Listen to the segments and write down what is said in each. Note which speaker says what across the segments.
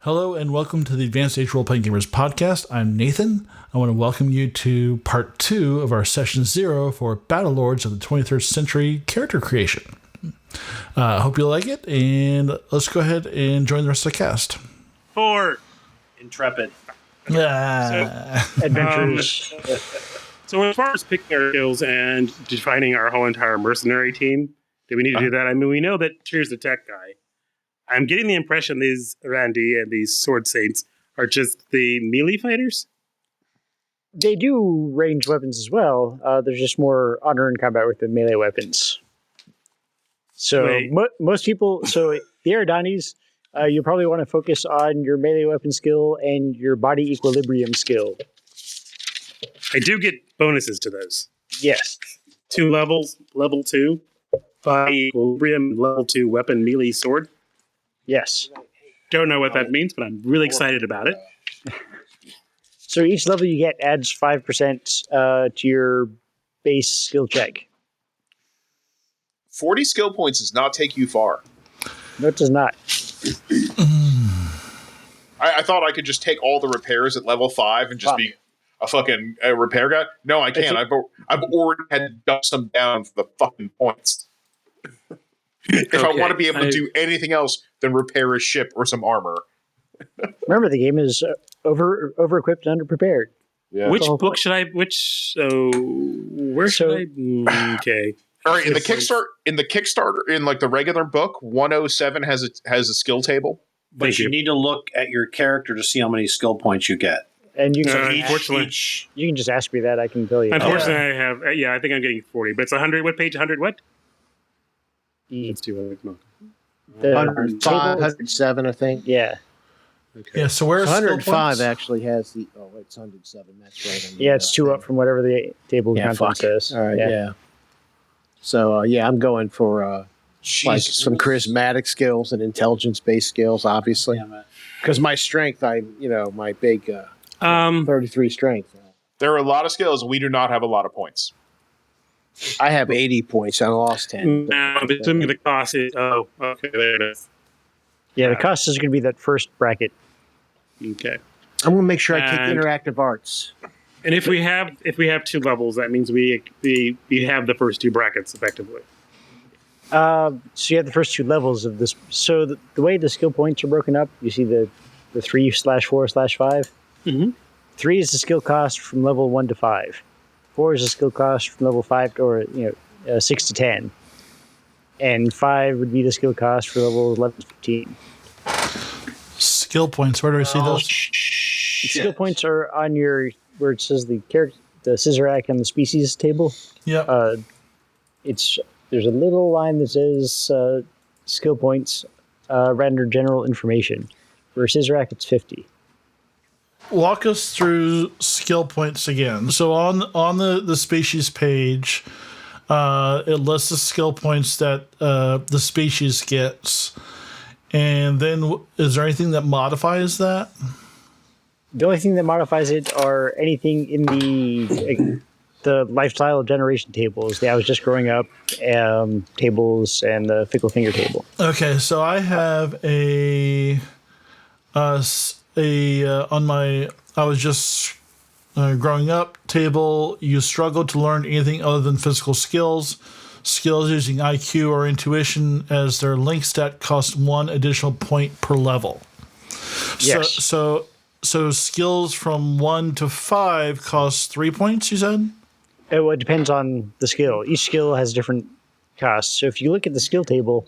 Speaker 1: Hello and welcome to the Advanced Age Role-Playing Gamers podcast. I'm Nathan. I want to welcome you to part 2 of our session 0 for Battlelords of the 23rd Century character creation. I hope you like it, and let's go ahead and join the rest of the cast.
Speaker 2: For Intrepid.
Speaker 3: Adventures.
Speaker 2: So as far as picking our skills and defining our whole entire mercenary team, do we need to do that? I mean, we know that Tyr's the tech guy. I'm getting the impression these Randy and these Sword Saints are just the melee fighters.
Speaker 3: They do range weapons as well. There's just more honor in combat with the melee weapons. So most people, the Eridanis, you probably want to focus on your melee weapon skill and your body equilibrium skill.
Speaker 2: I do get bonuses to those.
Speaker 3: Yes.
Speaker 2: 2 levels, level 2, body equilibrium, level 2 weapon melee sword.
Speaker 3: Yes.
Speaker 2: Don't know what that means, but I'm really excited about it.
Speaker 3: So each level you get adds 5% to your base skill check.
Speaker 4: 40 skill points does not take you far.
Speaker 3: No, it does not.
Speaker 4: I thought I could just take all the repairs at level 5 and just be a fucking repair guy. No, I can't. I've already had to dump some down for the fucking points. If I want to be able to do anything else than repair a ship or some armor.
Speaker 3: Remember, the game is over-equipped and underprepared.
Speaker 4: Yeah.
Speaker 2: Which book should I? Where should I? Okay.
Speaker 4: All right. In the Kickstarter, in like the regular book, 107 has a skill table.
Speaker 5: But you need to look at your character to see how many skill points you get.
Speaker 3: And you
Speaker 2: can
Speaker 3: you can just ask me that. I can tell you.
Speaker 2: Unfortunately, I have. I think I'm getting 40, but it's 100. What page? 100 what? It's 200.
Speaker 6: 105, 107, I think.
Speaker 3: Yeah.
Speaker 1: Okay. Yeah, so where's
Speaker 6: 105 actually has the... Oh, it's 107. That's right.
Speaker 3: Yeah, it's 2 up from whatever the table content says.
Speaker 6: All right, yeah. So, I'm going for some charismatic skills and intelligence-based skills, obviously. Because my strength, my big 33 strength.
Speaker 4: There are a lot of skills, and we do not have a lot of points.
Speaker 6: I have 80 points. I lost 10.
Speaker 2: No, the cost is... Oh, okay, there it is.
Speaker 3: Yeah, the cost is going to be that first bracket.
Speaker 2: Okay.
Speaker 6: I'm going to make sure I take interactive arts.
Speaker 2: And if we have 2 levels, that means we have the first 2 brackets effectively.
Speaker 3: So you have the first 2 levels of this. So the way the skill points are broken up, you see the 3/4/5.
Speaker 2: Mm-hmm.
Speaker 3: 3 is the skill cost from level 1 to 5. 4 is the skill cost from level 5 or 6 to 10. And 5 would be the skill cost for level 11 to 15.
Speaker 1: Skill points, where do I see those?
Speaker 3: Skill points are on your, where it says the Scissorak and the species table.
Speaker 1: Yeah.
Speaker 3: There's a little line that says skill points render general information. For Scissorak, it's 50.
Speaker 1: Walk us through skill points again. So on the species page, it lists the skill points that the species gets. And then is there anything that modifies that?
Speaker 3: The only thing that modifies it are anything in the lifestyle generation tables. I was just growing up tables and the fickle finger table.
Speaker 1: Okay, so I have on my I was just growing up table. You struggle to learn anything other than physical skills. Skills using IQ or intuition as their link stat cost 1 additional point per level.
Speaker 3: Yes.
Speaker 1: So skills from 1 to 5 cost 3 points, you said?
Speaker 3: It depends on the skill. Each skill has different costs. So if you look at the skill table,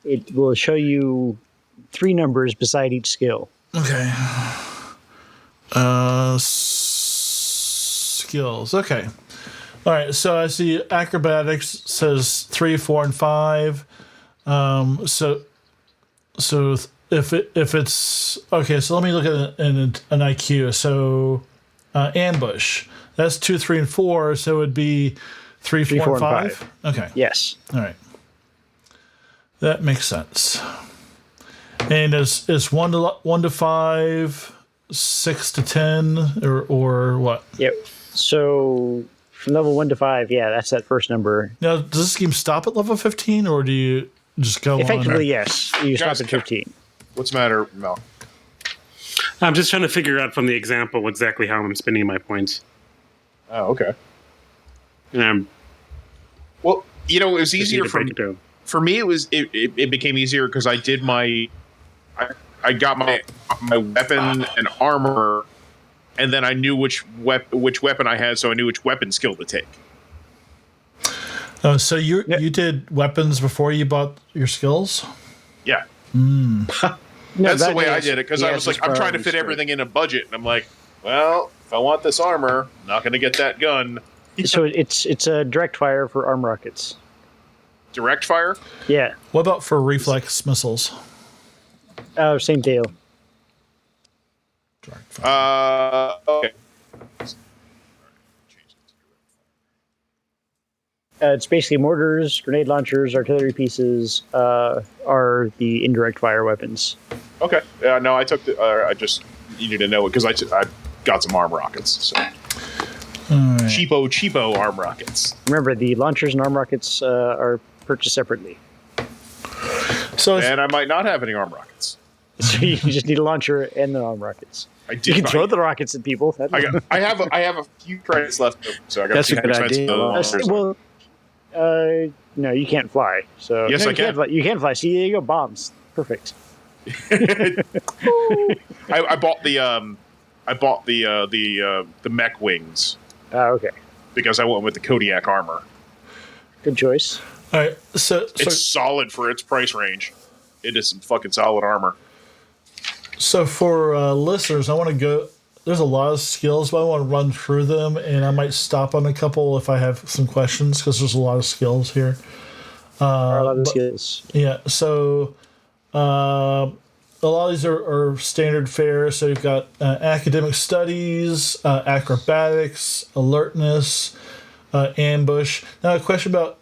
Speaker 3: it will show you 3 numbers beside each skill.
Speaker 1: Okay. Skills. Okay. All right. So I see acrobatics says 3, 4, and 5. So if it's okay, so let me look at an IQ. So ambush. That's 2, 3, and 4. So it would be 3, 4, and 5. Okay.
Speaker 3: Yes.
Speaker 1: All right. That makes sense. And is 1 to 5, 6 to 10, or what?
Speaker 3: Yep. So from level 1 to 5, that's that first number.
Speaker 1: Now, does this game stop at level 15, or do you just go
Speaker 3: Effectively,
Speaker 1: on?
Speaker 3: yes. You stop at 15.
Speaker 4: What's the matter, Mel?
Speaker 2: I'm just trying to figure out from the example exactly how I'm spending my points.
Speaker 4: Oh, okay.
Speaker 2: And
Speaker 4: Well, it was
Speaker 2: just
Speaker 4: easier
Speaker 2: need to break it down.
Speaker 4: for me. It became easier because I did I got my weapon and armor, and then I knew which weapon I had, so I knew which weapon skill to take.
Speaker 1: Oh, so you did weapons before you bought your skills?
Speaker 4: Yeah.
Speaker 3: No,
Speaker 4: That's the
Speaker 3: that
Speaker 4: way I
Speaker 3: is-
Speaker 4: did it, because
Speaker 3: he
Speaker 4: I
Speaker 3: has
Speaker 4: was
Speaker 3: his
Speaker 4: like, I'm trying to
Speaker 3: priorities
Speaker 4: fit
Speaker 3: straight.
Speaker 4: everything in a budget, and I'm like, well, if I want this armor, I'm not going to get that gun.
Speaker 3: So it's a direct fire for arm rockets.
Speaker 4: Direct fire?
Speaker 3: Yeah,
Speaker 1: What about for reflex missiles?
Speaker 3: same deal.
Speaker 1: Direct fire.
Speaker 4: Okay.
Speaker 3: It's basically mortars, grenade launchers, artillery pieces are the indirect fire weapons.
Speaker 4: Okay. No, I took the. I just needed to know it because I got some arm rockets. So
Speaker 1: All right.
Speaker 4: cheapo arm rockets.
Speaker 3: Remember, the launchers and arm rockets are purchased separately.
Speaker 1: So it's,
Speaker 4: And I might not have any arm rockets.
Speaker 3: So you just need a launcher and the arm rockets.
Speaker 4: I did.
Speaker 3: You can
Speaker 4: buy-
Speaker 3: throw the rockets at people.
Speaker 4: I have a few credits left, so I got
Speaker 6: That's
Speaker 4: a few
Speaker 6: a good
Speaker 4: expensive
Speaker 6: idea.
Speaker 4: launchers.
Speaker 3: Well, no, you can't fly. So
Speaker 4: Yes,
Speaker 3: no,
Speaker 4: I
Speaker 3: you
Speaker 4: can.
Speaker 3: can't fly. You can fly. See, there you go. Bombs. Perfect.
Speaker 4: I bought the mech wings
Speaker 3: Okay.
Speaker 4: because I went with the Kodiak armor.
Speaker 3: Good choice.
Speaker 1: all right. So
Speaker 4: It's solid for its price range. It is some fucking solid armor.
Speaker 1: So for listeners, I want to go. There's a lot of skills, but I want to run through them, and I might stop on a couple if I have some questions because there's a lot of skills here.
Speaker 3: a lot of
Speaker 1: but-
Speaker 3: skills.
Speaker 1: Yeah. So a lot of these are standard fare. So you've got academic studies, acrobatics, alertness, ambush. Now a question about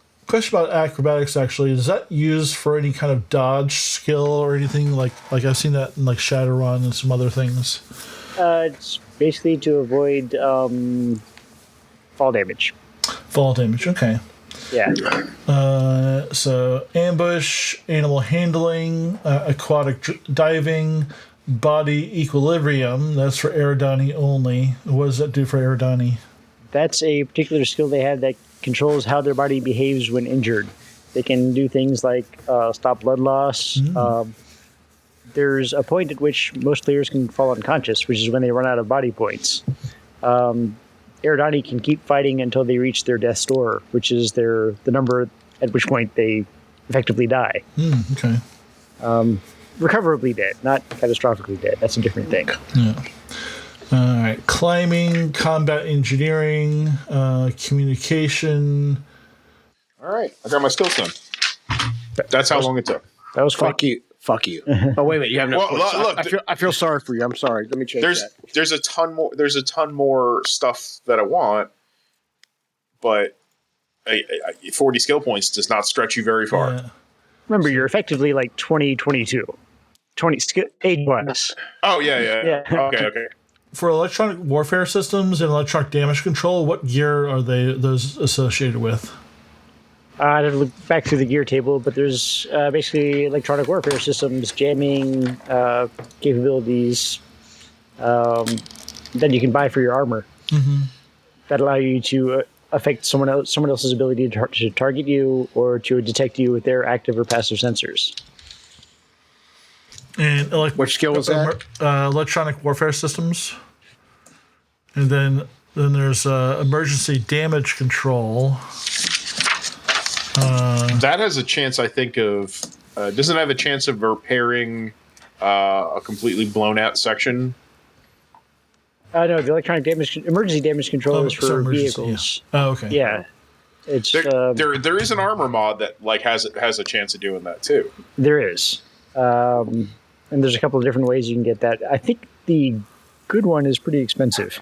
Speaker 1: acrobatics. Actually, is that used for any kind of dodge skill or anything like I've seen that in like Shadowrun and some other things?
Speaker 3: It's basically to avoid fall damage.
Speaker 1: Fall damage. Okay.
Speaker 3: Yeah.
Speaker 1: So ambush, animal handling, aquatic diving, body equilibrium. That's for Eridani only. What does that do for Eridani?
Speaker 3: That's a particular skill they have that controls how their body behaves when injured. They can do things like stop blood loss. There's a point at which most players can fall unconscious, which is when they run out of body points. Eridani can keep fighting until they reach their death's door, which is the number at which point they effectively die.
Speaker 1: Okay.
Speaker 3: Recoverably dead, not catastrophically dead. That's a different thing.
Speaker 1: Yeah. All right. Climbing, combat engineering, communication.
Speaker 4: All right, I got my skills done. That's how long it took.
Speaker 3: That was quick.
Speaker 6: Fuck you. Fuck you. Oh wait a minute, you have no.
Speaker 4: Well,
Speaker 6: points.
Speaker 4: look,
Speaker 6: I feel sorry for you. I'm sorry. Let me change that.
Speaker 4: There's a ton more. There's a ton more stuff that I want, but 40 skill points does not stretch you very far.
Speaker 1: Yeah.
Speaker 3: Remember, you're effectively like 22. 20 skill age-wise.
Speaker 4: Oh yeah.
Speaker 3: Yeah.
Speaker 4: Okay.
Speaker 1: For electronic warfare systems and electronic damage control, what gear are those associated with?
Speaker 3: I'd have to look back through the gear table, but there's basically electronic warfare systems, jamming capabilities that you can buy for your armor that allow you to affect someone else's ability to target you or to detect you with their active or passive sensors.
Speaker 1: And
Speaker 6: Which skill was that?
Speaker 1: Electronic warfare systems. And then there's emergency damage control.
Speaker 4: That has a chance, I think, of doesn't it have a chance of repairing a completely blown out section.
Speaker 3: No, the emergency damage control is
Speaker 1: so
Speaker 3: for
Speaker 1: emergency,
Speaker 3: vehicles.
Speaker 1: Yeah. Oh, okay.
Speaker 3: Yeah, it's
Speaker 4: There is an armor mod that like has a chance of doing that too.
Speaker 3: there is, and there's a couple of different ways you can get that. I think the good one is pretty expensive.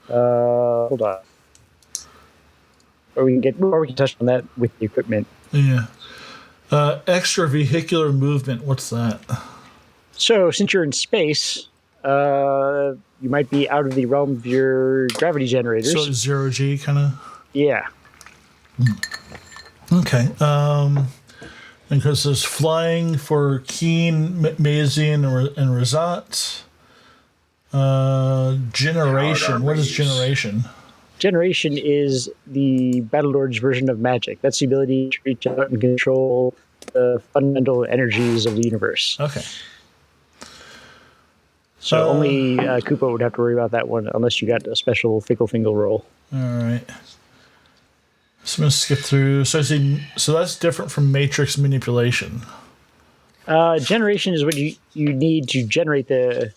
Speaker 3: Hold on, or we can touch on that with the equipment.
Speaker 1: Yeah. Extra vehicular movement. What's that?
Speaker 3: So since you're in space, you might be out of the realm of your gravity generators.
Speaker 1: So zero G kind of.
Speaker 3: Yeah.
Speaker 1: Okay. And because there's flying for Keen, Mazian, and Razat. Generation. What is generation?
Speaker 3: Generation is the Battlelord's version of magic. That's the ability to reach out and control the fundamental energies of the universe.
Speaker 1: Okay.
Speaker 3: So only Koopa would have to worry about that one unless you got a special Fickle Fingle roll.
Speaker 1: All right. So I'm going to skip through. So that's different from matrix manipulation.
Speaker 3: Generation is what you need to generate the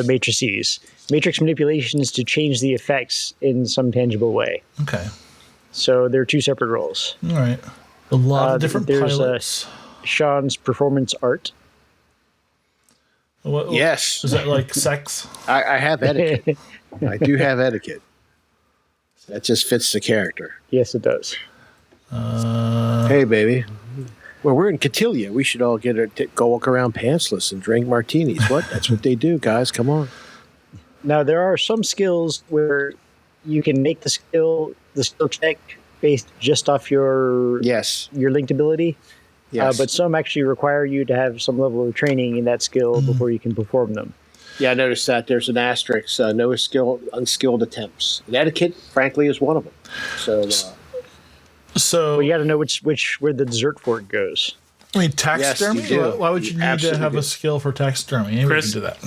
Speaker 3: matrices. Matrix manipulation is to change the effects in some tangible way.
Speaker 1: Okay.
Speaker 3: So they're two separate roles.
Speaker 1: All right. A lot of different
Speaker 3: there's
Speaker 1: pilots.
Speaker 3: Sean's performance art.
Speaker 1: What,
Speaker 6: Yes.
Speaker 1: Is that like sex?
Speaker 6: I have etiquette. I do have etiquette. That just fits the character.
Speaker 3: Yes, it does.
Speaker 6: Hey, baby. Well, we're in Cotilia. We should all go walk around pantsless and drink martinis. What? That's what they do, guys. Come on.
Speaker 3: Now, there are some skills where you can make the skill check based just off your linked ability.
Speaker 6: Yes.
Speaker 3: But some actually require you to have some level of training in that skill before you can perform them.
Speaker 6: Yeah, I noticed that there's an asterisk. No unskilled attempts. And etiquette, frankly, is one of them.
Speaker 1: So
Speaker 3: well, you got to know where the dessert fork goes.
Speaker 1: I mean, taxidermy?
Speaker 6: Yes, you do.
Speaker 1: Why would you need to have a skill for taxidermy? Anybody
Speaker 2: Chris?
Speaker 1: can do that.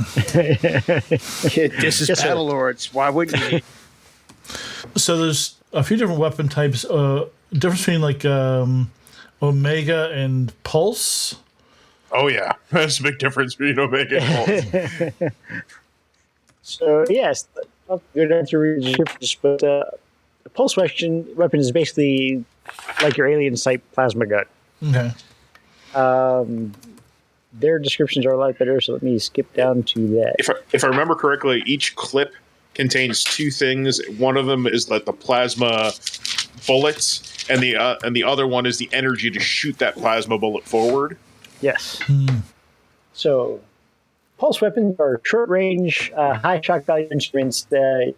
Speaker 6: This is
Speaker 3: Yes, sir.
Speaker 6: Battlelords. Why wouldn't you?
Speaker 1: So there's a few different weapon types. Difference between like Omega and Pulse.
Speaker 4: Oh yeah, that's a big difference between Omega and Pulse.
Speaker 3: So yes, I'll go down through the descriptions, but the pulse weapon is basically like your alien sight plasma gun.
Speaker 1: Okay.
Speaker 3: Their descriptions are a lot better, so let me skip down to that.
Speaker 4: If I remember correctly, each clip contains two things. One of them is like the plasma bullets, and the other one is the energy to shoot that plasma bullet forward.
Speaker 3: Yes. So, pulse weapons are short-range, high shock value instruments that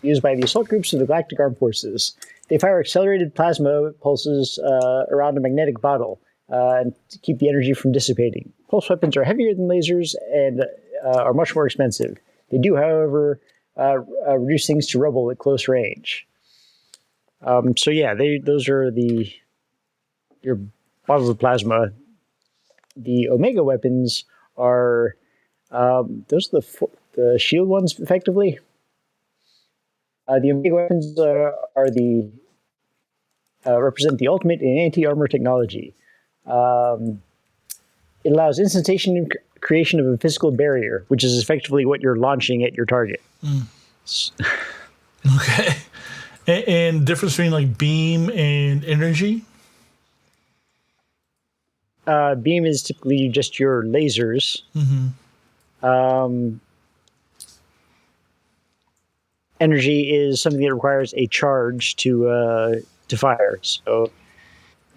Speaker 3: used by the assault groups of the Galactic Armed Forces. They fire accelerated plasma pulses around a magnetic bottle and to keep the energy from dissipating. Pulse weapons are heavier than lasers and are much more expensive. They do, however, reduce things to rubble at close range. So yeah, those are your bottles of plasma. The Omega weapons are those are the shield ones, effectively. The Omega weapons are the represent the ultimate in anti-armor technology. It allows instantaneous creation of a physical barrier, which is effectively what you're launching at your target.
Speaker 1: Okay. And difference between like beam and energy?
Speaker 3: Beam is typically just your lasers. Energy is something that requires a charge to fire. So,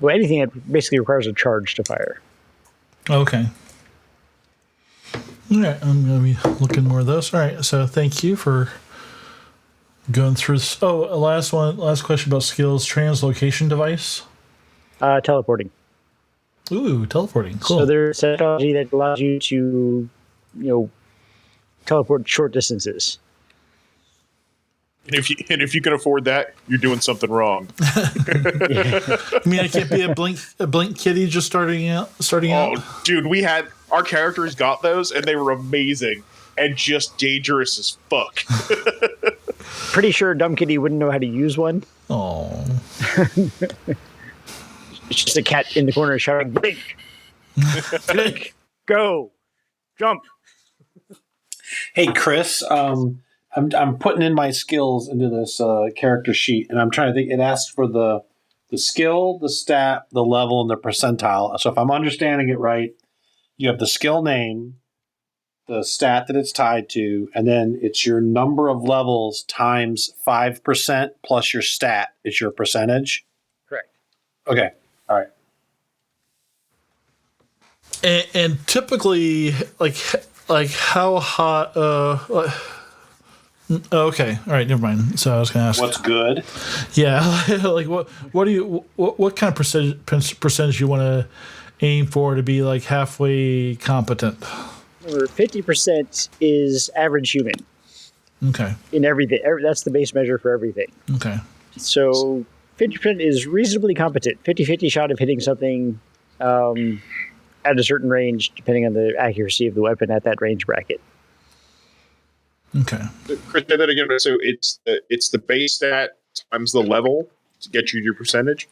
Speaker 3: well, anything that basically requires a charge to fire.
Speaker 1: Okay. All right, I'm going to be looking more of those. All right, so thank you for going through this. Oh, last question about skills. Translocation device?
Speaker 3: Teleporting.
Speaker 1: Ooh, teleporting. Cool.
Speaker 3: So there's technology that allows you to, teleport short distances.
Speaker 4: And if you can afford that, you're doing something wrong.
Speaker 1: I mean, I can't be a blink kitty just starting out.
Speaker 4: Oh, dude, our characters got those, and they were amazing and just dangerous as fuck.
Speaker 3: Pretty sure Dumb Kitty wouldn't know how to use one.
Speaker 1: Oh.
Speaker 3: It's just a cat in the corner shouting, "Blink! Blink! Go! Jump!"
Speaker 5: Hey, Chris, I'm putting in my skills into this character sheet, and I'm trying to think. It asks for the skill, the stat, the level, and the percentile. So if I'm understanding it right, you have the skill name, the stat that it's tied to, and then it's your number of levels times 5% plus your stat is your percentage.
Speaker 3: Correct.
Speaker 5: Okay. All right.
Speaker 1: And typically, like how hot? Okay, all right, never mind. So I was going to ask.
Speaker 5: What's good?
Speaker 1: Yeah, like what kind of percentage you want to aim for to be like halfway competent?
Speaker 3: Remember, 50% is average human
Speaker 1: Okay.
Speaker 3: in everything. That's the base measure for everything.
Speaker 1: Okay.
Speaker 3: So 50% is reasonably competent. 50-50 shot of hitting something at a certain range, depending on the accuracy of the weapon at that range bracket.
Speaker 1: Okay.
Speaker 4: Chris, say that again. So it's the base stat times the level to get you your percentage.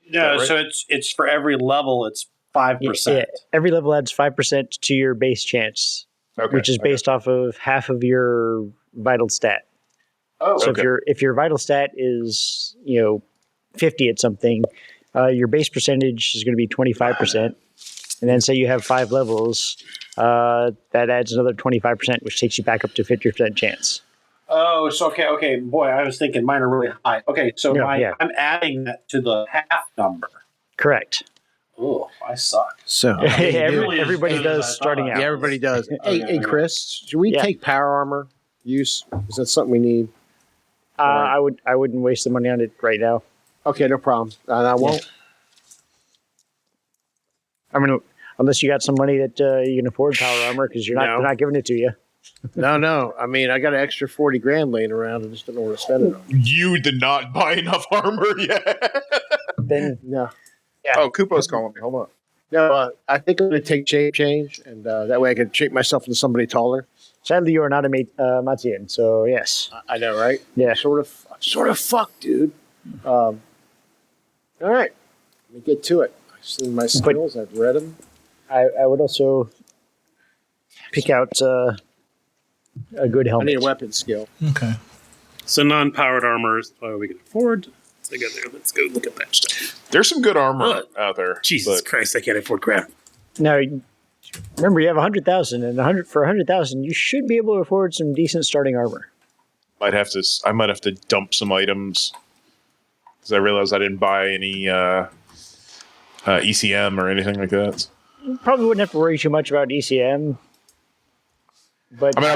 Speaker 5: No,
Speaker 4: right?
Speaker 5: so it's for every level, it's 5%.
Speaker 3: Yeah, every level adds 5% to your base chance,
Speaker 4: Okay.
Speaker 3: which is based off of half of your vital stat.
Speaker 4: Oh,
Speaker 3: So
Speaker 4: okay.
Speaker 3: if your vital stat is 50 at something, your base percentage is going to be 25%, and then say you have 5 levels, that adds another 25%, which takes you back up to 50% chance.
Speaker 5: Oh, so okay. Boy, I was thinking mine are really high. Okay, so
Speaker 3: No, yeah.
Speaker 5: I'm adding that to the half number.
Speaker 3: Correct.
Speaker 5: Oh, I suck.
Speaker 6: So
Speaker 3: Everybody
Speaker 5: good as
Speaker 3: does
Speaker 5: I
Speaker 3: starting
Speaker 5: thought.
Speaker 3: out.
Speaker 6: yeah, everybody does.
Speaker 5: Okay.
Speaker 6: Hey, Chris, should we
Speaker 3: Yeah.
Speaker 6: take power armor use? Is that something we need?
Speaker 3: I wouldn't waste the money on it right now.
Speaker 6: Okay, no problem. I won't.
Speaker 3: I mean, unless you got some money that you can afford power armor, because
Speaker 6: No.
Speaker 3: they're not giving it to you.
Speaker 6: No. I mean, I got an extra 40 grand laying around. I just don't know where to spend it on.
Speaker 4: You did not buy enough armor yet.
Speaker 3: Then
Speaker 6: No.
Speaker 4: Oh, Kupo's calling me. Hold on.
Speaker 6: No, I think I'm going to take shape change, and that way I can shape myself into somebody taller.
Speaker 3: sadly you are not a Matsian, so yes.
Speaker 6: I know, right?
Speaker 3: Yeah.
Speaker 6: Sort of fucked, dude. All right. Let me get to it. I've seen my skills. I've read them.
Speaker 3: I would also pick out a good
Speaker 6: I
Speaker 3: helmet.
Speaker 6: need a weapon skill.
Speaker 1: Okay.
Speaker 2: So non-powered armors, we can afford. Let's go look at that stuff.
Speaker 4: There's some good armor out there.
Speaker 2: Jesus
Speaker 4: but
Speaker 2: Christ, I can't afford crap.
Speaker 3: Now, remember, you have 100,000, and for 100,000, you should be able to afford some decent starting armor.
Speaker 4: I might have to dump some items because I realized I didn't buy any ECM or anything like that.
Speaker 3: You probably wouldn't have to worry too much about ECM. But
Speaker 4: I mean,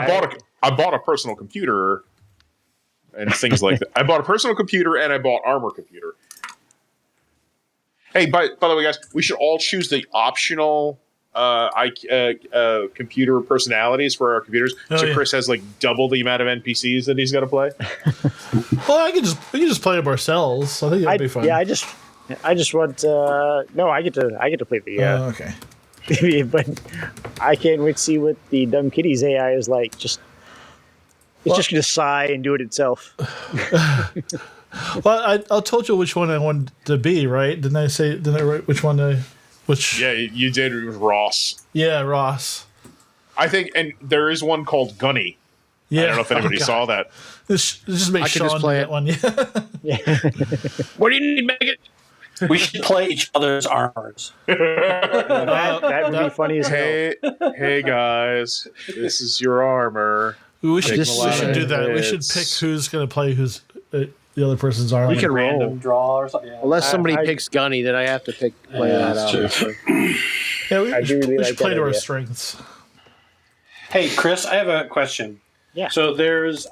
Speaker 4: I bought a personal computer and things like that. I bought a personal computer and I bought armor computer. Hey, by the way, guys, we should all choose the optional computer personalities for our computers.
Speaker 1: Oh,
Speaker 4: so
Speaker 1: yeah.
Speaker 4: Chris has like double the amount of NPCs that he's got to play.
Speaker 1: Well, we can just play them ourselves. I think that'd be fun.
Speaker 3: Yeah, I just want no, I get to play the
Speaker 1: Okay.
Speaker 3: but I can't wait to see what the Dumb Kitties AI is like. It's just going to sigh and do it itself.
Speaker 1: Well, I told you which one I wanted to be, right? Didn't I write which one which?
Speaker 4: Yeah, you did with Ross.
Speaker 1: Yeah, Ross.
Speaker 4: I think, and there is one called Gunny.
Speaker 1: Yeah.
Speaker 4: I don't know if anybody
Speaker 1: God.
Speaker 4: saw that.
Speaker 1: Just make
Speaker 6: I could
Speaker 1: Sean
Speaker 6: just play
Speaker 1: do
Speaker 6: it.
Speaker 1: that one. Yeah.
Speaker 4: What do you need, Megan?
Speaker 5: We should play each other's armors.
Speaker 3: That would be funny as hell.
Speaker 4: Hey guys, this is your armor.
Speaker 1: We should
Speaker 6: This
Speaker 1: do that. We should
Speaker 4: hits.
Speaker 1: pick who's going to play who's the other person's armor.
Speaker 6: We can
Speaker 5: Random
Speaker 6: roll.
Speaker 5: draw or something. Yeah.
Speaker 6: Unless somebody
Speaker 3: I-
Speaker 6: picks Gunny, then I have to play
Speaker 5: Yeah,
Speaker 6: that
Speaker 5: that's
Speaker 6: out.
Speaker 1: Yeah, we
Speaker 3: I do
Speaker 1: should,
Speaker 3: really
Speaker 1: we
Speaker 3: like
Speaker 1: should play
Speaker 3: that
Speaker 1: to our
Speaker 3: idea.
Speaker 1: strengths.
Speaker 5: Hey, Chris, I have a question.
Speaker 3: Yeah.
Speaker 5: So there's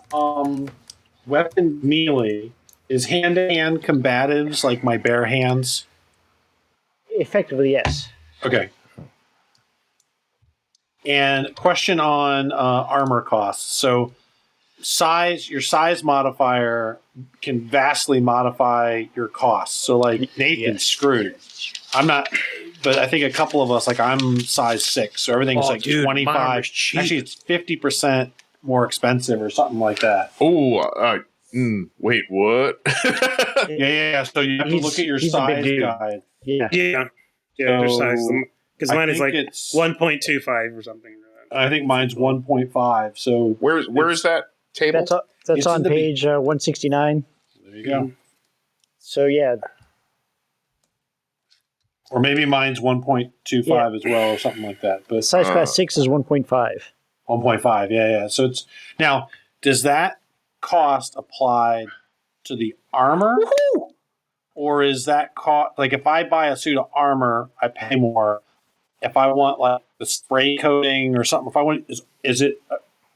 Speaker 5: weapon melee. Is hand-to-hand combatives like my bare hands?
Speaker 3: Effectively, yes.
Speaker 5: Okay. And question on armor costs. So your size modifier can vastly modify your costs. So like Nathan's screwed. I'm not, but I think a couple of us, like I'm size 6, so everything's like
Speaker 6: dude, my
Speaker 5: 25.
Speaker 6: armor's cheap.
Speaker 5: Actually, it's 50% more expensive or something like that.
Speaker 4: Oh, wait, what?
Speaker 5: Yeah. So you have to look at your
Speaker 3: He's a big
Speaker 5: size
Speaker 3: dude.
Speaker 5: guide.
Speaker 3: Yeah.
Speaker 2: Yeah, their size. Because
Speaker 5: I
Speaker 2: mine is
Speaker 5: think
Speaker 2: like
Speaker 5: it's
Speaker 2: 1.25 or something.
Speaker 5: I think mine's 1.5. So
Speaker 4: Where is that table?
Speaker 3: That's
Speaker 5: It's
Speaker 3: on
Speaker 5: in the
Speaker 3: page 169.
Speaker 5: there you go.
Speaker 3: So yeah,
Speaker 5: Or maybe mine's 1.25
Speaker 3: Yeah.
Speaker 5: as well, or something like that. But
Speaker 3: size class 6 is 1.5.
Speaker 5: 1.5, yeah. So it's now, does that cost apply to the armor, or is that cost like if I buy a suit of armor, I pay more? If I want like the spray coating or something, if I want, is it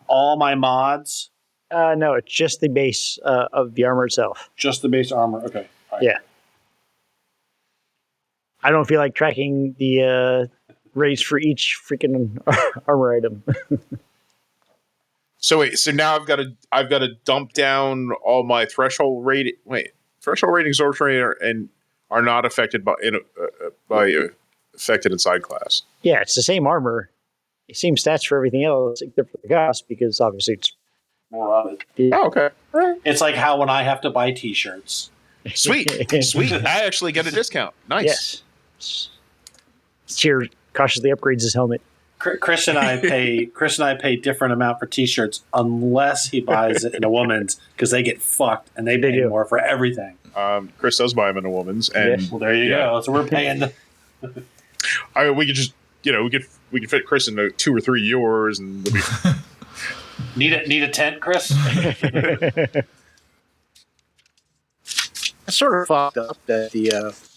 Speaker 5: all my mods,
Speaker 3: No, it's just the base of the armor itself.
Speaker 5: just the base armor? Okay, all right.
Speaker 3: Yeah. I don't feel like tracking the raised for each freaking armor item.
Speaker 4: So wait, so now I've got to dump down all my threshold rating. Wait, threshold rating, absorption rating, and are not affected by affected inside class.
Speaker 3: Yeah, it's the same armor, same stats for everything else except for the cost, because obviously it's
Speaker 5: More of it.
Speaker 3: yeah.
Speaker 4: Oh, okay.
Speaker 5: It's like how when I have to buy T-shirts.
Speaker 4: Sweet. I actually get a discount. Nice.
Speaker 3: Yes. Tyr cautiously upgrades his helmet.
Speaker 5: Chris and I pay different amount for T-shirts unless he buys it in a woman's, because they get fucked and they pay more for everything.
Speaker 4: Chris does buy them in a woman's, and
Speaker 5: Well, there you go. So we're paying.
Speaker 4: I mean, we could just we could fit Chris into 2 or 3 yours, and we'll be.
Speaker 5: Need a tent, Chris?
Speaker 6: It's sort of fucked up that the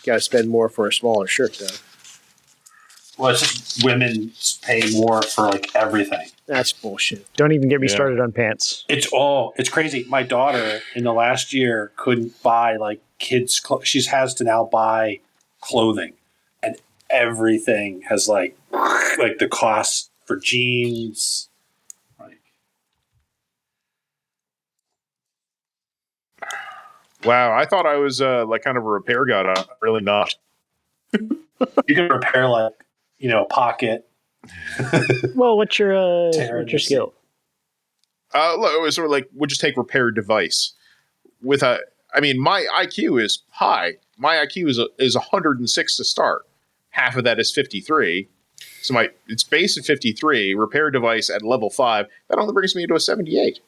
Speaker 6: got to spend more for a smaller shirt, though.
Speaker 5: Well, it's just women pay more for like everything.
Speaker 6: That's bullshit.
Speaker 3: Don't even get me started on pants.
Speaker 5: It's crazy. My daughter in the last year couldn't buy like kids' clothes. She has to now buy clothing, and everything has like the cost for jeans.
Speaker 4: Wow, I thought I was like kind of a repair guy. I'm really not.
Speaker 5: You can repair pocket.
Speaker 3: Well, what's your skill?
Speaker 4: Look, it was sort of like we'll just take repair device. I mean, my IQ is high. My IQ is 106 to start. Half of that is 53. So it's base at 53. Repair device at level 5. That only brings me to a 78.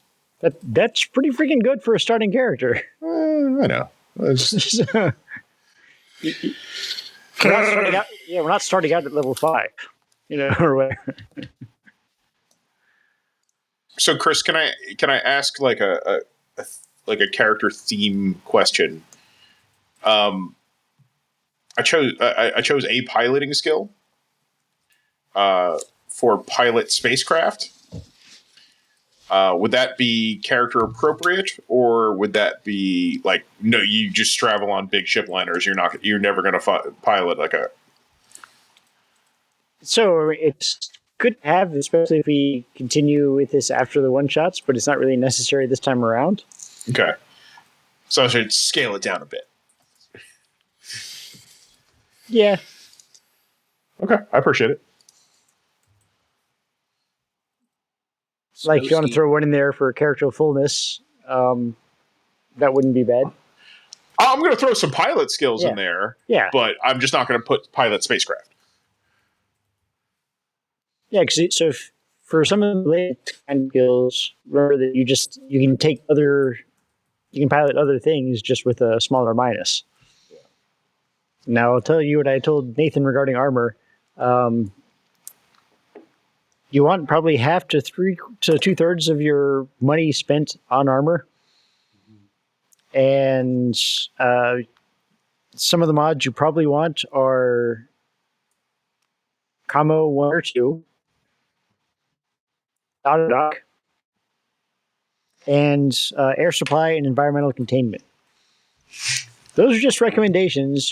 Speaker 3: That's pretty freaking good for a starting character.
Speaker 4: I know.
Speaker 3: We're not starting out at level 5, or whatever.
Speaker 4: So, Chris, can I ask like a character theme question? I chose a piloting skill for pilot spacecraft. Would that be character appropriate, or would that be like, no, you just travel on big ship liners? You're never going to pilot like a.
Speaker 3: So it's good to have, especially if we continue with this after the one shots, but it's not really necessary this time around.
Speaker 4: Okay, so I should scale it down a bit.
Speaker 3: Yeah.
Speaker 4: Okay, I appreciate it.
Speaker 3: Like, if you want to throw one in there for character fullness, that wouldn't be bad.
Speaker 4: I'm going to throw some pilot skills in there.
Speaker 3: Yeah.
Speaker 4: But I'm just not going to put pilot spacecraft.
Speaker 3: Yeah, so for some of the late kind of skills, remember that you can pilot other things just with a smaller minus. Yeah. Now I'll tell you what I told Nathan regarding armor. You want probably half to 2/3 of your money spent on armor. And some of the mods you probably want are Camo 1 or 2, Auto Dock, and air supply and environmental containment. Those are just recommendations.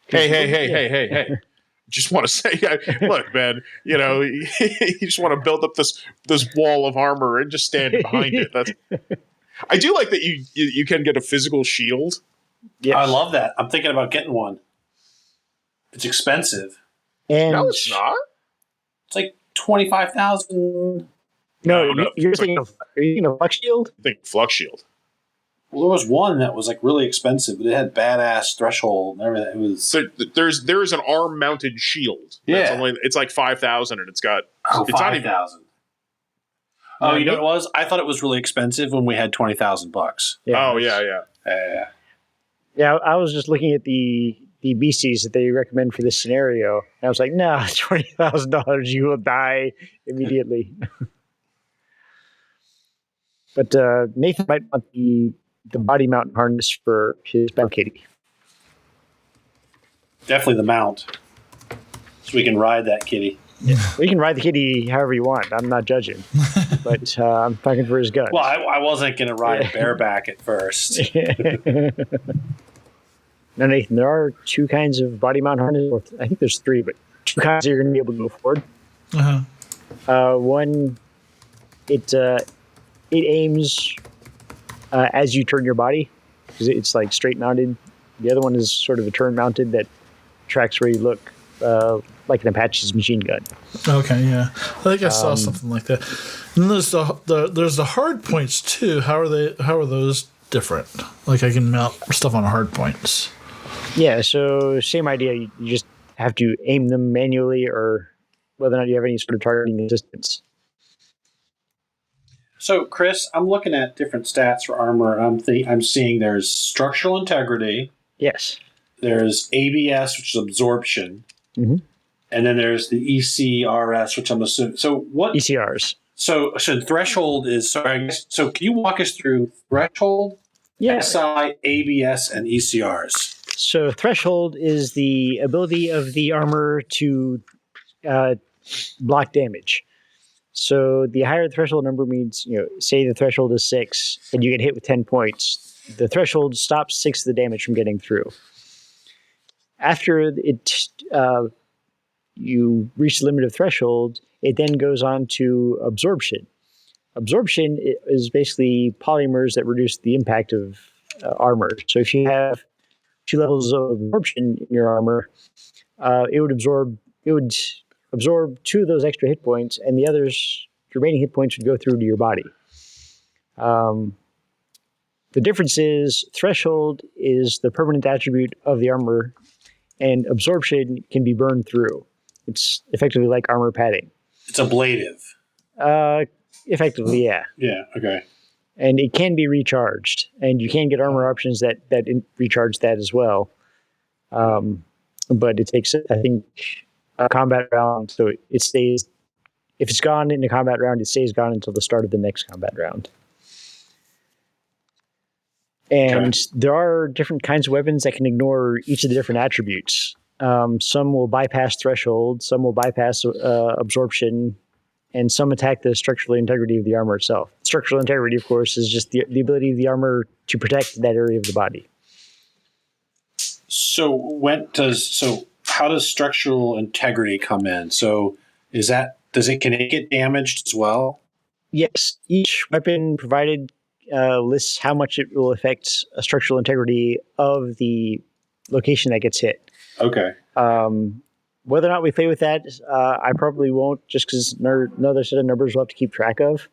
Speaker 4: Hey. Just want to say, look, man, you just want to build up this wall of armor and just stand behind it. I do like that you can get a physical shield.
Speaker 5: Yeah, I love that. I'm thinking about getting one. It's expensive.
Speaker 3: And
Speaker 4: no, it's not.
Speaker 5: It's like 25,000.
Speaker 3: No, you're thinking of. Are you thinking of Flux Shield?
Speaker 4: I think Flux Shield.
Speaker 5: Well, there was one that was like really expensive, but it had badass threshold and everything. It was
Speaker 4: so there's an arm mounted shield.
Speaker 5: Yeah,
Speaker 4: it's like 5,000, and it's got
Speaker 5: it's 5,000. Oh, you know what it was? I thought it was really expensive when we had $20,000.
Speaker 3: Yeah.
Speaker 4: Oh yeah.
Speaker 3: Yeah, I was just looking at the beasties that they recommend for this scenario, and I was like, no, $20,000, you will die immediately. But Nathan might want the body mount harness for his battle kitty.
Speaker 5: Definitely the mount, so we can ride that kitty.
Speaker 3: Yeah. Well, you can ride the kitty however you want. I'm not judging, but I'm talking for his guns.
Speaker 5: Well, I wasn't going to ride bareback at first.
Speaker 3: Now, Nathan, there are two kinds of body mount harness. Or I think there's three, but two kinds that you're going to be able to go forward. One, it aims as you turn your body, because it's like straight mounted. The other one is sort of a turn mounted that tracks where you look, like an Apache's machine gun.
Speaker 1: Okay, yeah, I think I saw something like that. And there's there's the hard points too. How are those different? Like I can mount stuff on hard points.
Speaker 3: Yeah, so same idea. You just have to aim them manually, or whether or not you have any sort of targeting assistance.
Speaker 5: So, Chris, I'm looking at different stats for armor. I'm seeing there's structural integrity.
Speaker 3: Yes.
Speaker 5: There's ABS, which is absorption.
Speaker 3: Mm-hmm.
Speaker 5: And then there's the ECRS, which I'm assuming. So what
Speaker 3: ECRs?
Speaker 5: So threshold is so. Can you walk us through threshold, SI, ABS, and ECRs?
Speaker 3: So threshold is the ability of the armor to block damage. So the higher the threshold number means, say the threshold is 6 and you get hit with 10 points, the threshold stops 6 of the damage from getting through. After you reach the limit of threshold, it then goes on to absorption. Absorption is basically polymers that reduce the impact of armor. So if you have 2 levels of absorption in your armor, it would absorb 2 of those extra hit points, and the remaining hit points would go through to your body. The difference is threshold is the permanent attribute of the armor, and absorption can be burned through. It's effectively like armor padding.
Speaker 5: It's ablative.
Speaker 3: Effectively, yeah.
Speaker 5: Yeah, okay.
Speaker 3: And it can be recharged, and you can get armor options that recharge that as well. But it takes, I think, a combat round, so it stays. If it's gone in a combat round, it stays gone until the start of the next combat round. And there are different kinds of weapons that can ignore each of the different attributes. Some will bypass threshold, some will bypass absorption, and some attack the structural integrity of the armor itself. Structural integrity, of course, is just the ability of the armor to protect that area of the body.
Speaker 5: So how does structural integrity come in? So can it get damaged as well?
Speaker 3: Yes, each weapon provided lists how much it will affect a structural integrity of the location that gets hit.
Speaker 5: Okay.
Speaker 3: Whether or not we play with that, I probably won't, just because another set of numbers we'll have to keep track of.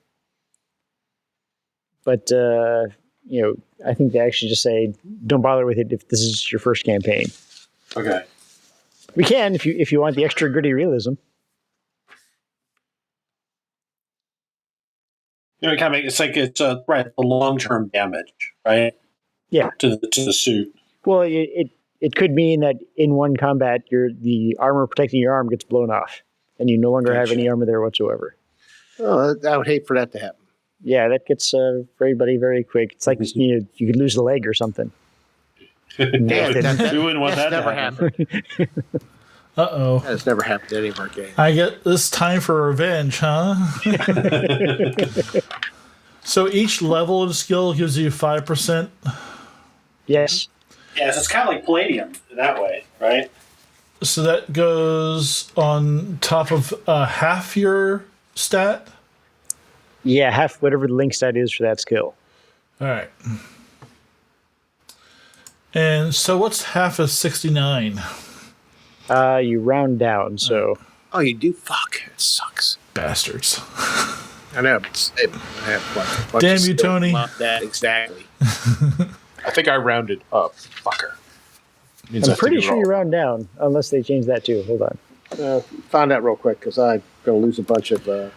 Speaker 3: But I think they actually just say don't bother with it if this is your first campaign.
Speaker 5: Okay.
Speaker 3: We can if you want the extra gritty realism.
Speaker 5: It kind of it's the long-term damage, right?
Speaker 3: Yeah.
Speaker 5: To the suit.
Speaker 3: Well, it could mean that in one combat, the armor protecting your arm gets blown off, and you no longer have any armor there whatsoever.
Speaker 6: Oh, I would hate for that to happen.
Speaker 3: Yeah, that gets for everybody very quick. It's like you could lose a leg or something.
Speaker 5: We wouldn't want that
Speaker 6: never
Speaker 5: to happen.
Speaker 1: Uh-oh.
Speaker 6: That's never happened to any of our games.
Speaker 1: I get this time for revenge, huh? So each level of skill gives you 5%?
Speaker 3: Yes.
Speaker 5: Yes, it's kind of like Palladium in that way, right?
Speaker 1: So that goes on top of half your stat?
Speaker 3: Yeah, half whatever the link stat is for that skill.
Speaker 1: All right. And so what's half of 69?
Speaker 3: You round down, so...
Speaker 6: Oh, you do? Fuck. It sucks.
Speaker 1: Bastards.
Speaker 6: I know. I have a bunch
Speaker 1: Damn
Speaker 6: of
Speaker 1: you,
Speaker 6: skills
Speaker 1: Tony.
Speaker 6: about that, exactly.
Speaker 4: I think I rounded up. Fucker.
Speaker 3: I'm pretty sure you round down, unless they change that too. Hold on.
Speaker 6: Find out real quick, because I'm going to lose a bunch of...
Speaker 4: I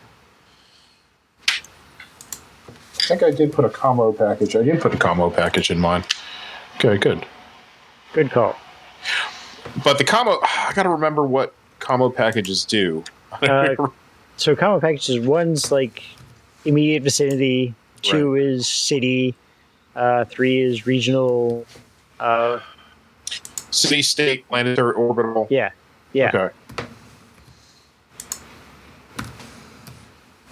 Speaker 4: think I did put a combo package. I did put a combo package in mine. Okay, good.
Speaker 3: Good call.
Speaker 4: But the combo... I got to remember what combo packages do.
Speaker 3: So combo packages, one's like immediate vicinity, 2 is city, 3 is regional.
Speaker 4: City, state, planetary, orbital.
Speaker 3: Yeah.
Speaker 4: Okay.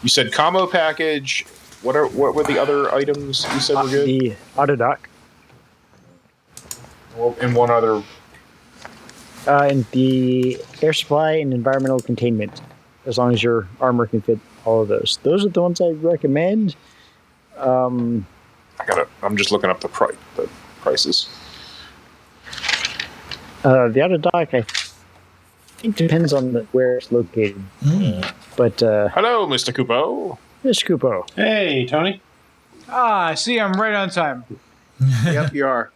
Speaker 4: You said combo package. What were the other items you said were good?
Speaker 3: The Autodoc.
Speaker 4: in one other.
Speaker 3: In the air supply and environmental containment, as long as your armor can fit all of those. Those are the ones I recommend.
Speaker 4: I'm just looking up the prices.
Speaker 3: The auto dock, I think, depends on where it's located. But
Speaker 4: hello, Mr. Kupo.
Speaker 3: Mr. Kupo.
Speaker 5: Hey, Tony.
Speaker 7: I see. I'm right on time.
Speaker 6: Yep, you are.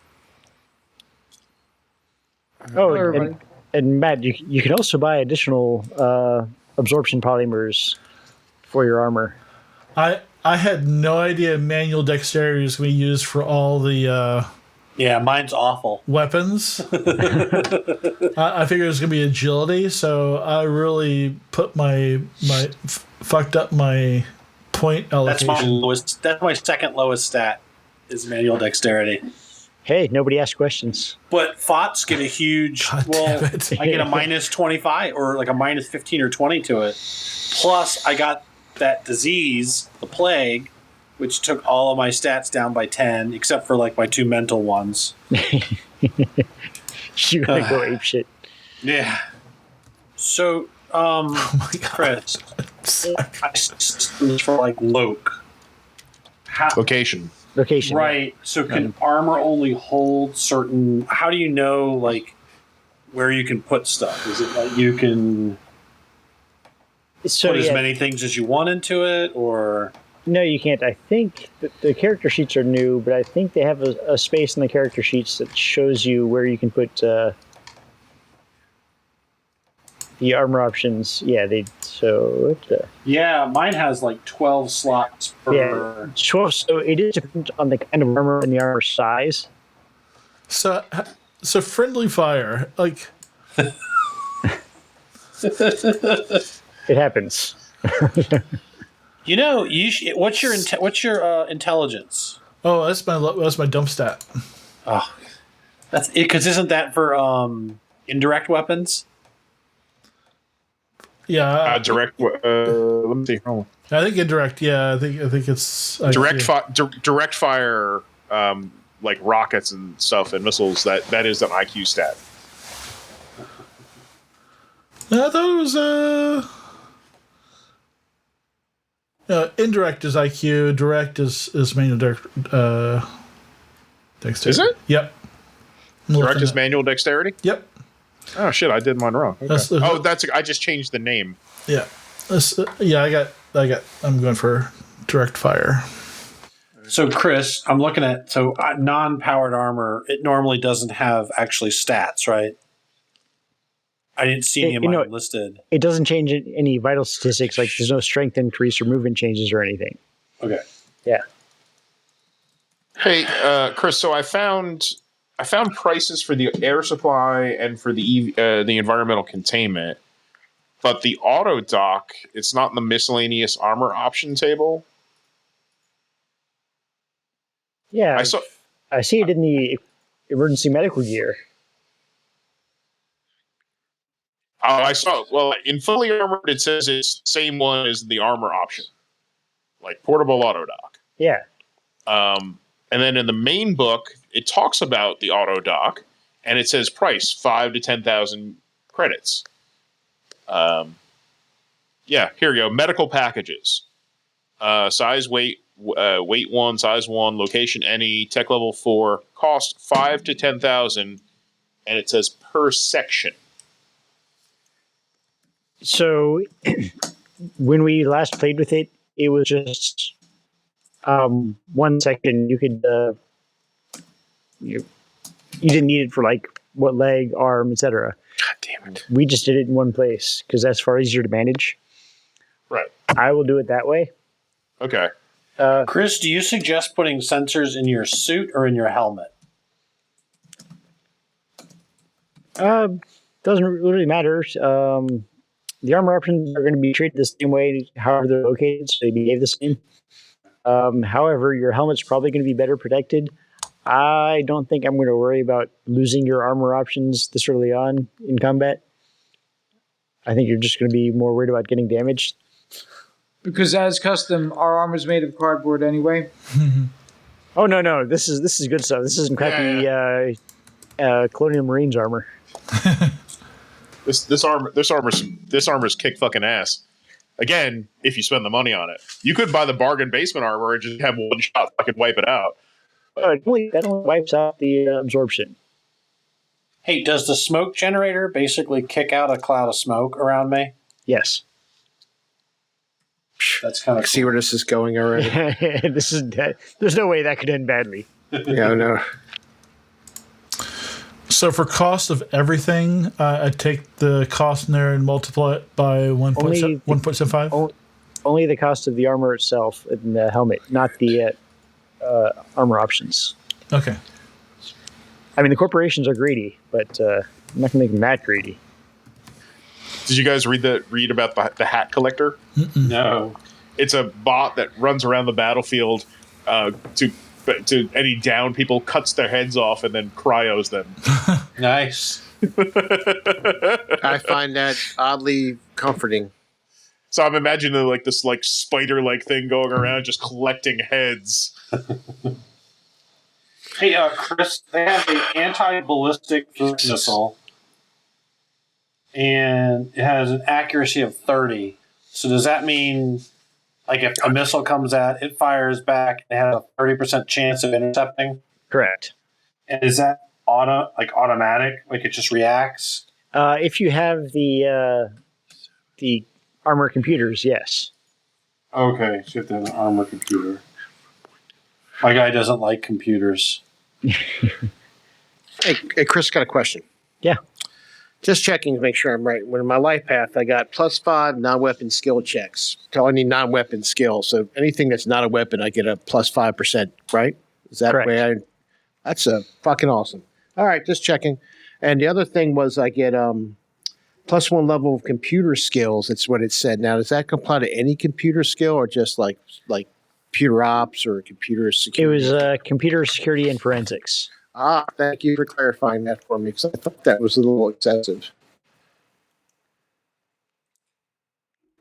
Speaker 3: Oh,
Speaker 7: everybody.
Speaker 3: and Matt, you can also buy additional absorption polymers for your armor.
Speaker 1: I had no idea manual dexterity was going to be used for all the
Speaker 5: Yeah, mine's awful.
Speaker 1: weapons. I figured it was going to be agility, so I really put fucked up my point allocation.
Speaker 5: That's my lowest. That's my second lowest stat. Is manual dexterity.
Speaker 3: Hey, nobody asked questions.
Speaker 5: But FOTS get a huge.
Speaker 1: God
Speaker 5: well,
Speaker 1: damn it.
Speaker 5: I get a minus 25 or like a minus 15 or 20 to it. Plus, I got that disease, the plague, which took all of my stats down by 10, except for like my 2 mental ones.
Speaker 3: You're gonna go ape shit.
Speaker 5: Yeah. So,
Speaker 1: Oh my God.
Speaker 5: Chris, I systems for like Loke.
Speaker 4: Location.
Speaker 3: Location.
Speaker 5: Right. So can armor only hold certain? How do you know like where you can put stuff? Is it like you can
Speaker 3: So
Speaker 5: put as
Speaker 3: yeah,
Speaker 5: many things as you want into it, or
Speaker 3: no, you can't. I think the character sheets are new, but I think they have a space in the character sheets that shows you where you can put the armor options. Yeah,
Speaker 5: yeah, mine has like 12 slots per.
Speaker 3: yeah. So it is dependent on the kind of armor and the armor size.
Speaker 1: So friendly fire, like
Speaker 3: It happens.
Speaker 5: You know, what's your intelligence?
Speaker 1: oh, that's my dump stat.
Speaker 5: Oh, that's it. Because isn't that for indirect weapons?
Speaker 1: Yeah,
Speaker 4: Direct. Let me see. Hold on.
Speaker 1: I think indirect. Yeah, I think it's
Speaker 4: Direct fire, like rockets and stuff and missiles. That is an IQ stat.
Speaker 1: I thought it was indirect is IQ, direct is manual dexterity.
Speaker 4: Is it?
Speaker 1: Yep.
Speaker 4: Direct is manual dexterity.
Speaker 1: Yep.
Speaker 4: Oh shit! I did mine wrong. Okay. I just changed the name.
Speaker 1: Yeah. I'm going for direct fire.
Speaker 5: So, Chris, I'm looking at non-powered armor. It normally doesn't have actually stats, right? I didn't see any of mine listed.
Speaker 3: It doesn't change any vital statistics, like there's no strength increase or movement changes or anything.
Speaker 5: Okay.
Speaker 3: Yeah.
Speaker 4: Hey, Chris. So I found prices for the air supply and for the environmental containment, but the auto dock, it's not in the miscellaneous armor option table.
Speaker 3: Yeah. I see it in the emergency medical gear.
Speaker 4: Oh, I saw. Well, in fully armored, it says it's the same one as the armor option, like portable auto dock.
Speaker 3: Yeah.
Speaker 4: And then in the main book, it talks about the auto dock, and it says price 5,000 to 10,000 credits. Yeah, here we go. Medical packages, size, weight 1, size 1, location any, tech level 4, cost 5,000 to 10,000, and it says per section.
Speaker 3: So when we last played with it, it was just one section. You could you didn't need it for like what leg, arm, etc.
Speaker 4: God damn it!
Speaker 3: We just did it in one place because that's far easier to manage.
Speaker 4: Right.
Speaker 3: I will do it that way.
Speaker 4: Okay.
Speaker 5: Chris, do you suggest putting sensors in your suit or in your helmet?
Speaker 3: Doesn't really matter. The armor options are going to be treated the same way, however they're located, so they behave the same. However, your helmet's probably going to be better protected. I don't think I'm going to worry about losing your armor options this early on in combat. I think you're just going to be more worried about getting damaged.
Speaker 7: Because as custom, our armor's made of cardboard anyway.
Speaker 3: Oh no, this is good stuff. This isn't crappy Colonial Marines armor.
Speaker 4: This armor's kick fucking ass. Again, if you spend the money on it, you could buy the bargain basement armor and just have one shot fucking wipe it out.
Speaker 3: That only wipes out the absorption.
Speaker 5: Hey, does the smoke generator basically kick out a cloud of smoke around me?
Speaker 3: Yes.
Speaker 5: That's kind of
Speaker 6: See where this is going already.
Speaker 3: There's no way that could end badly.
Speaker 6: Yeah, no.
Speaker 1: So for cost of everything, I take the cost in there and multiply it by 1.75?
Speaker 3: Only the cost of the armor itself and the helmet, not the armor options.
Speaker 1: Okay.
Speaker 3: I mean, the corporations are greedy, but I'm not going to make them that greedy.
Speaker 4: Did you guys read about the hat collector?
Speaker 1: Mm-mm.
Speaker 5: No.
Speaker 4: It's a bot that runs around the battlefield to any down people, cuts their heads off, and then cryos them.
Speaker 5: Nice.
Speaker 6: I find that oddly comforting.
Speaker 4: So I'm imagining like this like spider-like thing going around just collecting heads.
Speaker 5: Hey, Chris, they have an anti-ballistic missile, and it has an accuracy of 30. So does that mean, like, if a missile comes at, it fires back, it has a 30% chance of intercepting?
Speaker 3: Correct.
Speaker 5: And is that automatic? Like, it just reacts?
Speaker 3: If you have the armor computers, yes.
Speaker 5: Okay, so you have to have an armor computer. My guy doesn't like computers.
Speaker 6: Hey, Chris, got a question.
Speaker 3: Yeah.
Speaker 6: Just checking to make sure I'm right. When in my life path, I got +5 non-weapon skill checks. So I need non-weapon skills. So anything that's not a weapon, I get a +5%, right? Is that
Speaker 3: Correct.
Speaker 6: the way that's fucking awesome. All right, just checking. And the other thing was I get +1 level of computer skills. That's what it said. Now, does that apply to any computer skill or just like computer ops or computer
Speaker 3: It
Speaker 6: security?
Speaker 3: was computer security and forensics.
Speaker 6: Thank you for clarifying that for me because I thought that was a little excessive.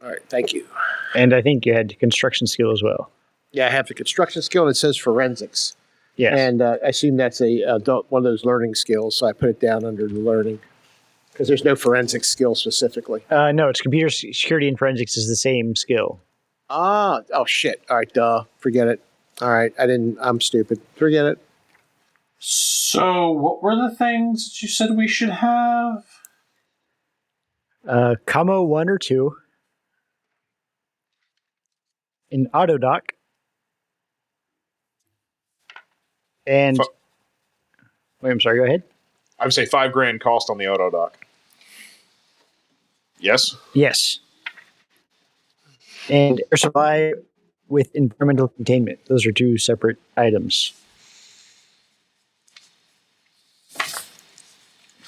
Speaker 6: All right, thank you.
Speaker 3: And I think you had construction skill as well.
Speaker 6: Yeah, I have the construction skill and it says forensics.
Speaker 3: Yes.
Speaker 6: And I assume that's one of those learning skills, so I put it down under the learning because there's no forensic skill specifically.
Speaker 3: No, it's computer security and forensics is the same skill.
Speaker 6: Oh shit. All right, forget it. All right, I'm stupid. Forget it.
Speaker 5: So, what were the things that you said we should have?
Speaker 3: Commo 1 or 2. An auto dock. And wait, I'm sorry, go ahead.
Speaker 4: I would say $5,000 cost on the auto dock. Yes?
Speaker 3: Yes. And air supply with environmental containment. Those are 2 separate items.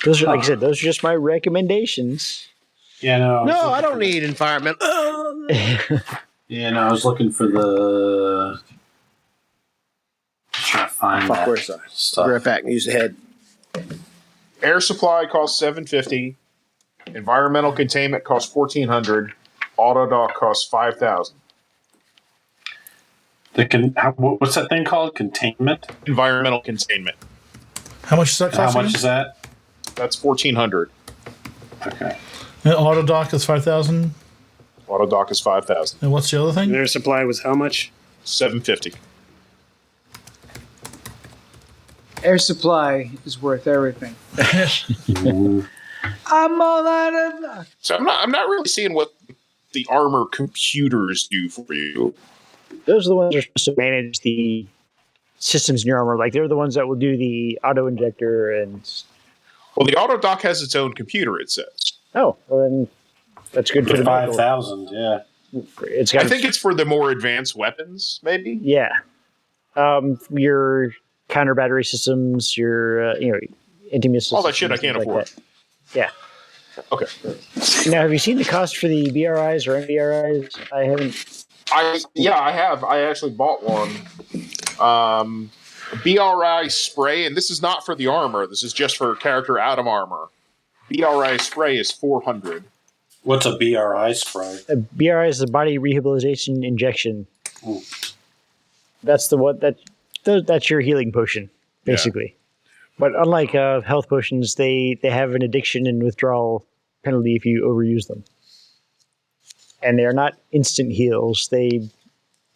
Speaker 3: Those are, like I said, those are just my recommendations.
Speaker 5: Yeah, no.
Speaker 6: No, I don't need environmental.
Speaker 5: Yeah, no, I was looking for the. Trying to find that
Speaker 6: Where's that?
Speaker 5: stuff.
Speaker 6: I'll be right back and use the head.
Speaker 4: Air supply costs $750. Environmental containment costs $1,400. Auto dock costs $5,000.
Speaker 5: What's that thing called? Containment?
Speaker 4: Environmental containment.
Speaker 1: How much does that cost?
Speaker 5: How much is that?
Speaker 4: That's $1,400.
Speaker 5: Okay.
Speaker 1: And auto dock is 5,000.
Speaker 4: Auto dock is $5,000.
Speaker 1: And what's the other thing?
Speaker 2: Their supply was how much?
Speaker 4: $750.
Speaker 7: Air supply is worth everything. I'm all out of.
Speaker 4: So I'm not really seeing what the armor computers do for you.
Speaker 3: Those are the ones that are supposed to manage the systems in your armor. Like, they're the ones that will do the auto injector and...
Speaker 4: Well, the auto dock has its own computer, it says.
Speaker 3: Oh, well, then that's good for the medical.
Speaker 5: 5,000, yeah.
Speaker 3: It's got
Speaker 4: I think it's for the more advanced weapons, maybe?
Speaker 3: Yeah. Your counter battery systems, your anti-missile
Speaker 4: All that shit I
Speaker 3: systems,
Speaker 4: can't
Speaker 3: things like
Speaker 4: afford.
Speaker 3: that. Yeah.
Speaker 4: Okay.
Speaker 3: Now, have you seen the cost for the BRIs or MBRIs? I haven't.
Speaker 4: I have. I actually bought one. BRI spray, and this is not for the armor. This is just for character out of armor. BRI spray is $400.
Speaker 5: What's a BRI spray?
Speaker 3: A BRI is the body rehabilitation injection.
Speaker 5: Ooh.
Speaker 3: That's the one that's your healing potion, basically. But unlike health potions, they have an addiction and withdrawal penalty if you overuse them. And they are not instant heals. They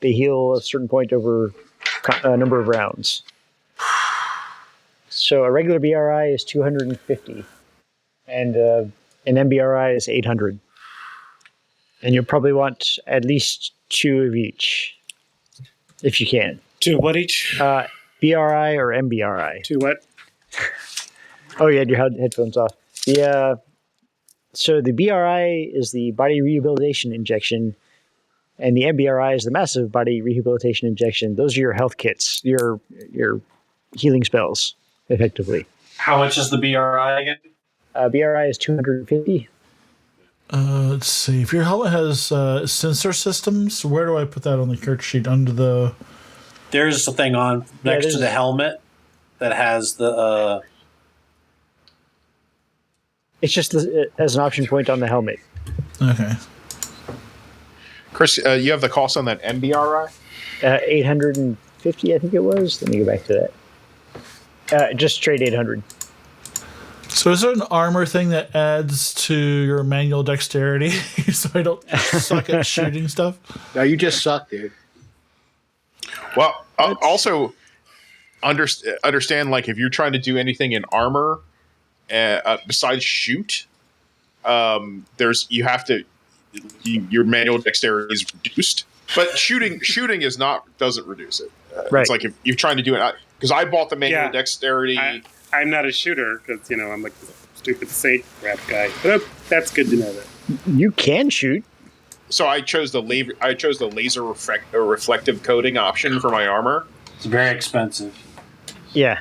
Speaker 3: heal a certain point over a number of rounds. So a regular BRI is 250, and an MBRI is 800. And you'll probably want at least 2 of each, if you can.
Speaker 2: 2 what each?
Speaker 3: BRI or MBRI.
Speaker 2: 2 what?
Speaker 3: Oh, you had your headphones off. So the BRI is the body rehabilitation injection, and the MBRI is the massive body rehabilitation injection. Those are your health kits, your healing spells, effectively.
Speaker 5: How much is the BRI again?
Speaker 3: BRI is 250.
Speaker 1: Let's see. If your helmet has sensor systems, where do I put that on the character sheet? Under the...
Speaker 5: There's a thing on next to the helmet that has the...
Speaker 3: It's just as an option point on the helmet.
Speaker 1: Okay.
Speaker 4: Chris, you have the cost on that MBRI?
Speaker 3: 850, I think it was. Let me go back to that. Just straight 800.
Speaker 1: So is there an armor thing that adds to your manual dexterity so I don't suck at shooting stuff?
Speaker 6: No, you just suck, dude.
Speaker 4: Well, also understand, like, if you're trying to do anything in armor besides shoot, your manual dexterity is reduced. But shooting doesn't reduce it.
Speaker 3: Right.
Speaker 4: It's like if you're trying to do it, because I bought the manual dexterity.
Speaker 2: I'm not a shooter because I'm like the stupid saint crap guy. But that's good to know that.
Speaker 3: You can shoot.
Speaker 4: So I chose the laser reflective coating option for my armor.
Speaker 5: It's very expensive.
Speaker 3: Yeah.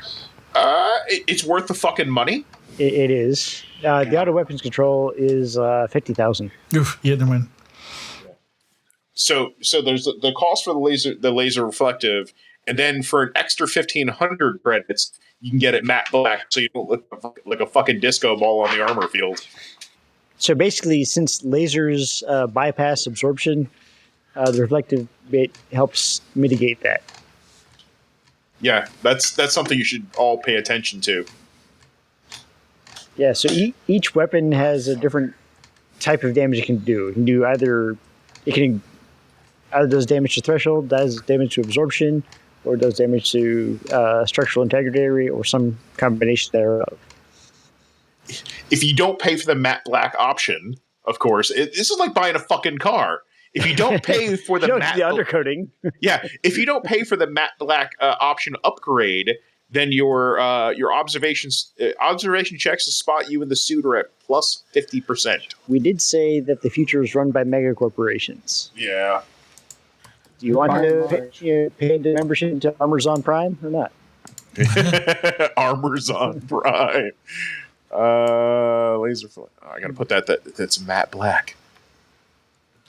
Speaker 4: It's worth the fucking money.
Speaker 3: It is. The auto weapons control is 50,000.
Speaker 1: Oof, yeah, never mind.
Speaker 4: So there's the cost for the laser reflective, and then for an extra 1,500 credits, you can get it matte black, so you don't look like a fucking disco ball on the armor field.
Speaker 3: So basically, since lasers bypass absorption, the reflective bit helps mitigate that.
Speaker 4: Yeah, that's something you should all pay attention to.
Speaker 3: Yeah, so each weapon has a different type of damage it can do. It can do either does damage to threshold, does damage to absorption, or does damage to structural integrity, or some combination thereof.
Speaker 4: If you don't pay for the matte black option, of course, this is like buying a fucking car. If you don't pay for the matte
Speaker 3: the undercoating,
Speaker 4: yeah, if you don't pay for the matte black option upgrade, then your observation checks to spot you in the suit are at plus 50%.
Speaker 3: We did say that the future is run by mega corporations.
Speaker 4: Yeah.
Speaker 3: Do you want to pay the membership to Armors on Prime or not?
Speaker 4: Armors on Prime. Laser. I gotta put that's matte black.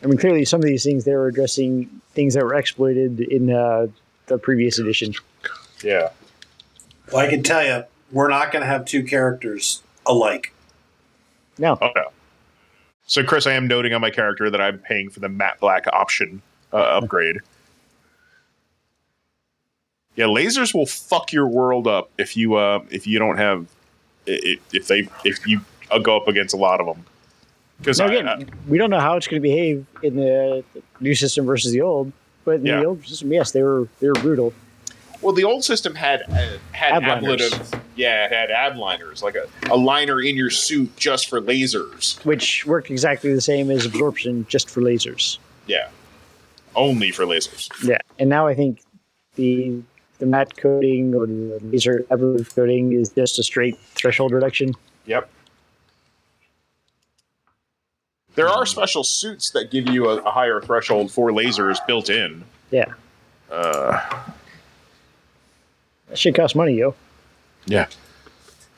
Speaker 3: I mean, clearly, some of these things they were addressing things that were exploited in the previous edition.
Speaker 4: Yeah.
Speaker 5: Well, I can tell you, we're not going to have 2 characters alike.
Speaker 3: No.
Speaker 4: Oh, no. So, Chris, I am noting on my character that I'm paying for the matte black option upgrade. Yeah, lasers will fuck your world up if you don't have if you go up against a lot of them. Because
Speaker 3: again, we don't know how it's going to behave in the new system versus the old, but in the old system, yes, they were brutal.
Speaker 4: Well, the old system had
Speaker 3: Abliners.
Speaker 4: it had abliners, like a liner in your suit just for lasers,
Speaker 3: which worked exactly the same as absorption, just for lasers.
Speaker 4: Yeah, only for lasers.
Speaker 3: Yeah, and now I think the matte coating or the laser ablative coating is just a straight threshold reduction.
Speaker 4: Yep. There are special suits that give you a higher threshold for lasers built in.
Speaker 3: Yeah. That shit costs money, yo.
Speaker 4: Yeah.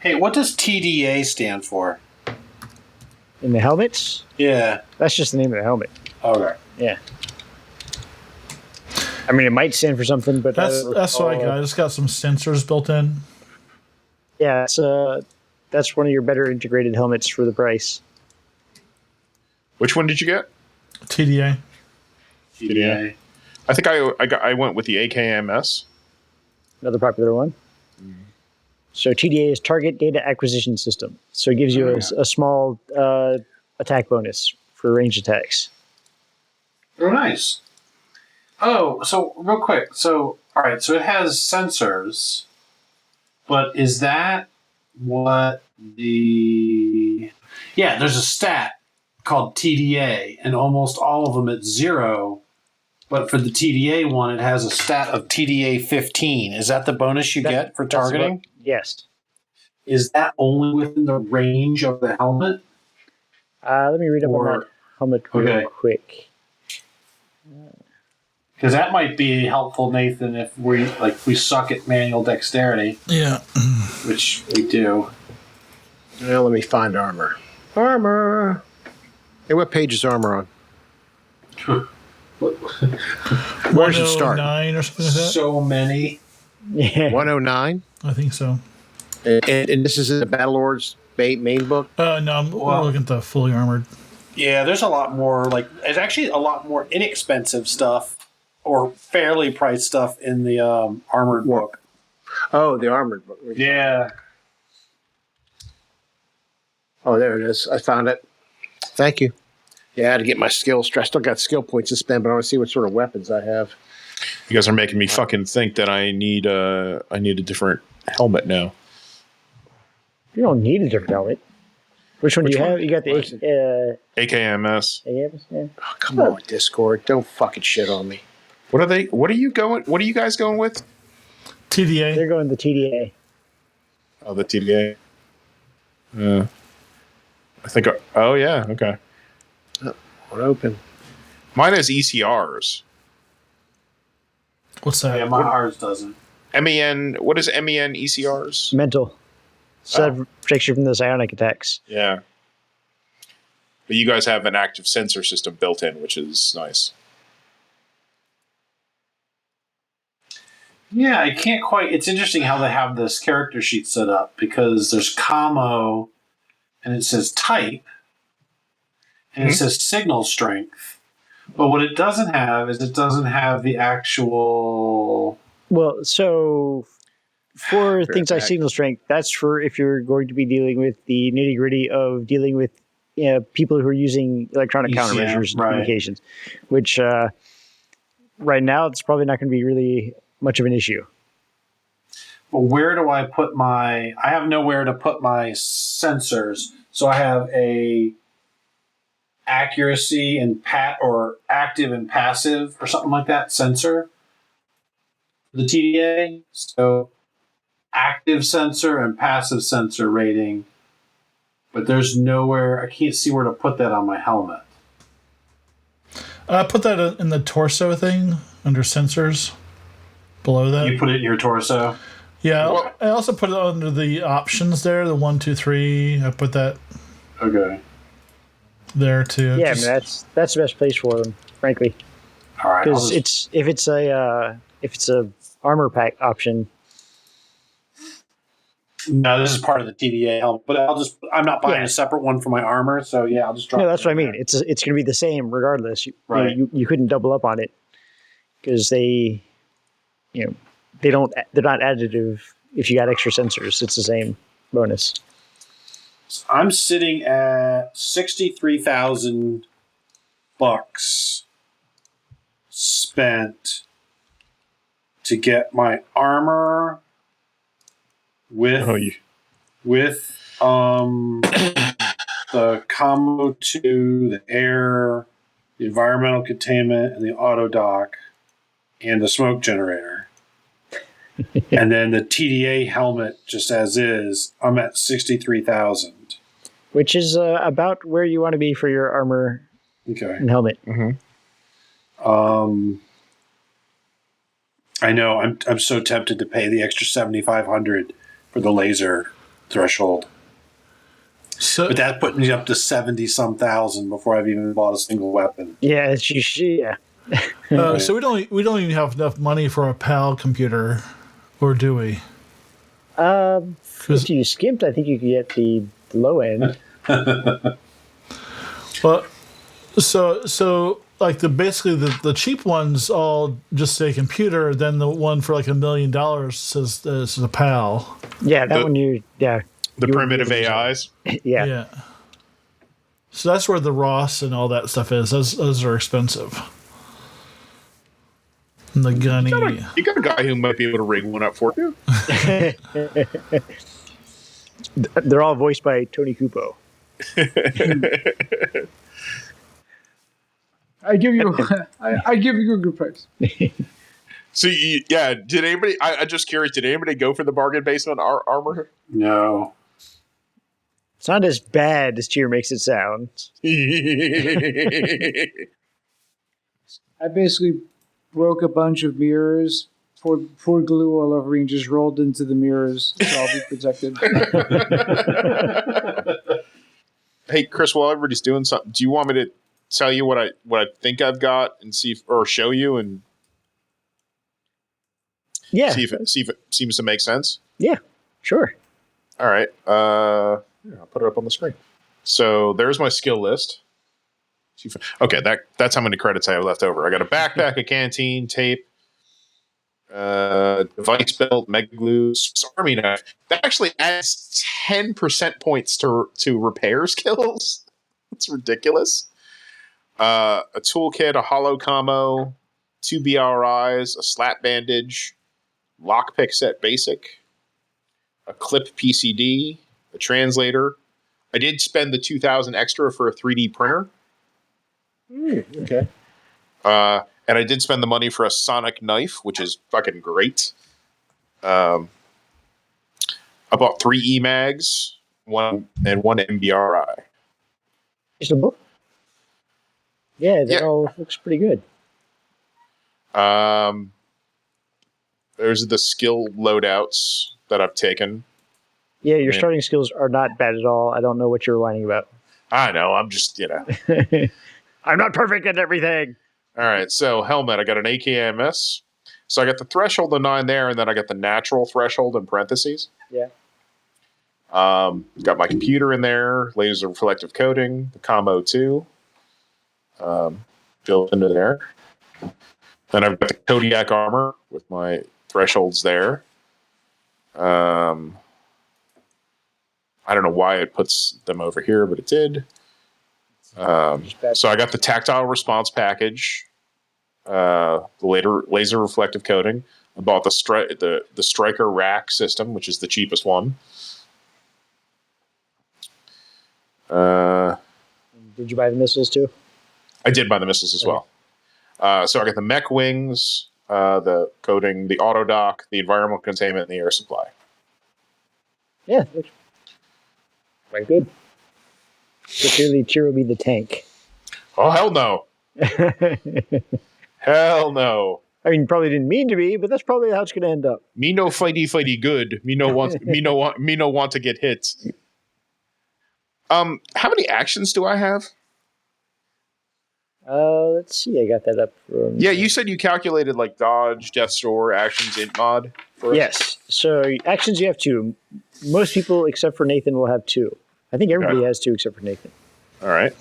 Speaker 5: Hey, what does TDA stand for?
Speaker 3: In the helmets?
Speaker 5: Yeah.
Speaker 3: That's just the name of the helmet.
Speaker 5: Okay.
Speaker 3: Yeah. I mean, it might stand for something, but
Speaker 1: That's what I got. I just got some sensors built in.
Speaker 3: Yeah, that's one of your better integrated helmets for the price.
Speaker 4: Which one did you get?
Speaker 1: TDA.
Speaker 5: TDA.
Speaker 4: I think I went with the AKMS.
Speaker 3: Another popular one. So TDA is Target Data Acquisition System. So it gives you a small attack bonus for ranged attacks.
Speaker 5: Oh, nice. Oh, so real quick. So, all right. So it has sensors, but is that what the... Yeah, there's a stat called TDA, and almost all of them at 0. But for the TDA one, it has a stat of TDA 15. Is that the bonus you get for targeting?
Speaker 3: Yes.
Speaker 5: Is that only within the range of the helmet?
Speaker 3: Let me read up on that helmet real quick.
Speaker 5: Because that might be helpful, Nathan, if we suck at manual dexterity.
Speaker 1: Yeah.
Speaker 5: Which we do.
Speaker 6: Well, let me find armor. Armor. Hey, what page is armor on? Where does it start?
Speaker 1: 109 or something like that?
Speaker 5: So many.
Speaker 3: Yeah.
Speaker 6: 109?
Speaker 1: I think so.
Speaker 6: And this is in the Battlelords main book?
Speaker 1: No, I'm looking at the fully armored.
Speaker 5: Yeah, there's a lot more, there's actually a lot more inexpensive stuff or fairly priced stuff in the armored book.
Speaker 6: Oh, the armored book.
Speaker 5: Yeah.
Speaker 6: Oh, there it is. I found it. Thank you. Yeah, I had to get my skills. I still got skill points to spend, but I want to see what sort of weapons I have.
Speaker 4: You guys are making me fucking think that I need a different helmet now.
Speaker 3: You don't need a different helmet. Which one do you have? You got the
Speaker 4: AKMS.
Speaker 3: AKMS? Yeah.
Speaker 6: Oh, come on, Discord. Don't fucking shit on me.
Speaker 4: What are you guys going with?
Speaker 1: TDA.
Speaker 3: They're going the TDA.
Speaker 4: Oh, the TDA. I think. Oh yeah. Okay.
Speaker 6: What open?
Speaker 4: Mine has ECRs.
Speaker 1: What's that?
Speaker 5: Yeah, ours doesn't.
Speaker 4: MEN. What is MEN ECRs?
Speaker 3: Mental. So that protects you from those ionic attacks.
Speaker 4: Yeah. But you guys have an active sensor system built in, which is nice.
Speaker 5: Yeah, I can't quite... It's interesting how they have this character sheet set up, because there's commo, and it says type, and it says signal strength. But what it doesn't have is it doesn't have the actual...
Speaker 3: Well, so for things like signal strength, that's for if you're going to be dealing with the nitty-gritty of dealing with people who are using electronic countermeasures and communications, which right now it's probably not going to be really much of an issue.
Speaker 5: Well, where do I put my... I have nowhere to put my sensors. So I have a accuracy and or active and passive or something like that sensor. The TDA. So active sensor and passive sensor rating. But there's nowhere... I can't see where to put that on my helmet.
Speaker 1: Put that in the torso thing under sensors. Below that.
Speaker 5: You put it in your torso?
Speaker 1: Yeah. Well, I also put it under the options there, the 1, 2, 3. I put that there too.
Speaker 3: Yeah, I mean, that's the best place for them, frankly.
Speaker 5: All right.
Speaker 3: Because if it's a armor pack option.
Speaker 5: No, this is part of the TDA helmet, but I'm not buying a separate one for my armor, so yeah, I'll just drop it.
Speaker 3: No, that's what I mean. It's going to be the same regardless. You couldn't double up on it because they're not additive if you got extra sensors. It's the same bonus.
Speaker 5: I'm sitting at $63,000 spent to get my armor with the combo 2, the air, the environmental containment, and the auto dock, and the smoke generator. And then the TDA helmet, just as is, I'm at $63,000.
Speaker 3: Which is about where you want to be for your armor and helmet.
Speaker 6: Mm-hmm.
Speaker 5: I know. I'm so tempted to pay the extra $7,500 for the laser threshold.
Speaker 1: So,
Speaker 5: but that put me up to 70-some thousand before I've even bought a single weapon.
Speaker 3: Yeah,
Speaker 1: so we don't even have enough money for a PAL computer, or do we?
Speaker 3: If you skimped, I think you could get the low end.
Speaker 1: Well, so like basically the cheap ones all just say computer. Then the one for like $1 million says this is a PAL.
Speaker 3: Yeah, that
Speaker 4: The-
Speaker 3: one
Speaker 4: The
Speaker 3: you
Speaker 4: primitive
Speaker 3: wouldn't be able to
Speaker 4: AIs.
Speaker 3: use it. Yeah.
Speaker 1: So that's where the ROS and all that stuff is. Those are expensive. And the gunny.
Speaker 4: You got a guy who might be able to rig one up for you.
Speaker 3: They're all voiced by Tony Kupo.
Speaker 7: I give you I give you a good price.
Speaker 4: So did anybody? I'm just curious. Did anybody go for the bargain basement armor?
Speaker 5: No.
Speaker 3: It's not as bad as Tyr makes it sound.
Speaker 7: I basically broke a bunch of mirrors, poured glue all over and just rolled into the mirrors, so I'll be protected.
Speaker 4: Hey, Chris, while everybody's doing something, do you want me to tell you what I think I've got and or show you and see if it seems to make sense?
Speaker 3: Yeah, sure.
Speaker 4: All right. I'll put it up on the screen. So there's my skill list. Okay, that's how many credits I have left over. I got a backpack, a canteen, tape, device belt, mega glue, Swiss Army knife. That actually adds 10% points to repair skills. That's ridiculous. A toolkit, a hollow commo, 2 BRIs, a slat bandage, lockpick set basic, a clip PCD, a translator. I did spend the 2,000 extra for a 3D printer.
Speaker 3: Okay.
Speaker 4: And I did spend the money for a sonic knife, which is fucking great. I bought 3 EMAGs, one MBRI.
Speaker 3: Reasonable. Yeah, that all looks pretty good.
Speaker 4: There's the skill loadouts that I've taken.
Speaker 3: Yeah, your starting skills are not bad at all. I don't know what you're whining about.
Speaker 4: I know, I'm just,
Speaker 3: I'm not perfect at everything.
Speaker 4: All right, so helmet, I got an AKMS. So I got the threshold of 9 there, and then I got the natural threshold in parentheses.
Speaker 3: Yeah.
Speaker 4: Got my computer in there, laser reflective coating, the combo 2, built into there. Then I've got the Kodiak armor with my thresholds there. I don't know why it puts them over here, but it did. So I got the tactile response package, the laser reflective coating. I bought the Striker rack system, which is the cheapest one.
Speaker 3: Did you buy the missiles too?
Speaker 4: I did buy the missiles as well. So I got the mech wings, the coating, the auto dock, the environmental containment, and the air supply.
Speaker 3: Yeah, looks quite good. So clearly, Tyr will be the tank.
Speaker 4: Oh, hell no. Hell no.
Speaker 3: I mean, probably didn't mean to be, but that's probably how it's going to end up.
Speaker 4: Me no fighty good. Me no want to get hit. How many actions do I have?
Speaker 3: Let's see. I got that up.
Speaker 4: Yeah, you said you calculated like dodge, death's door, actions, int mod.
Speaker 3: Yes. So actions you have 2. Most people, except for Nathan, will have 2. I think everybody has 2 except for Nathan.
Speaker 4: All right.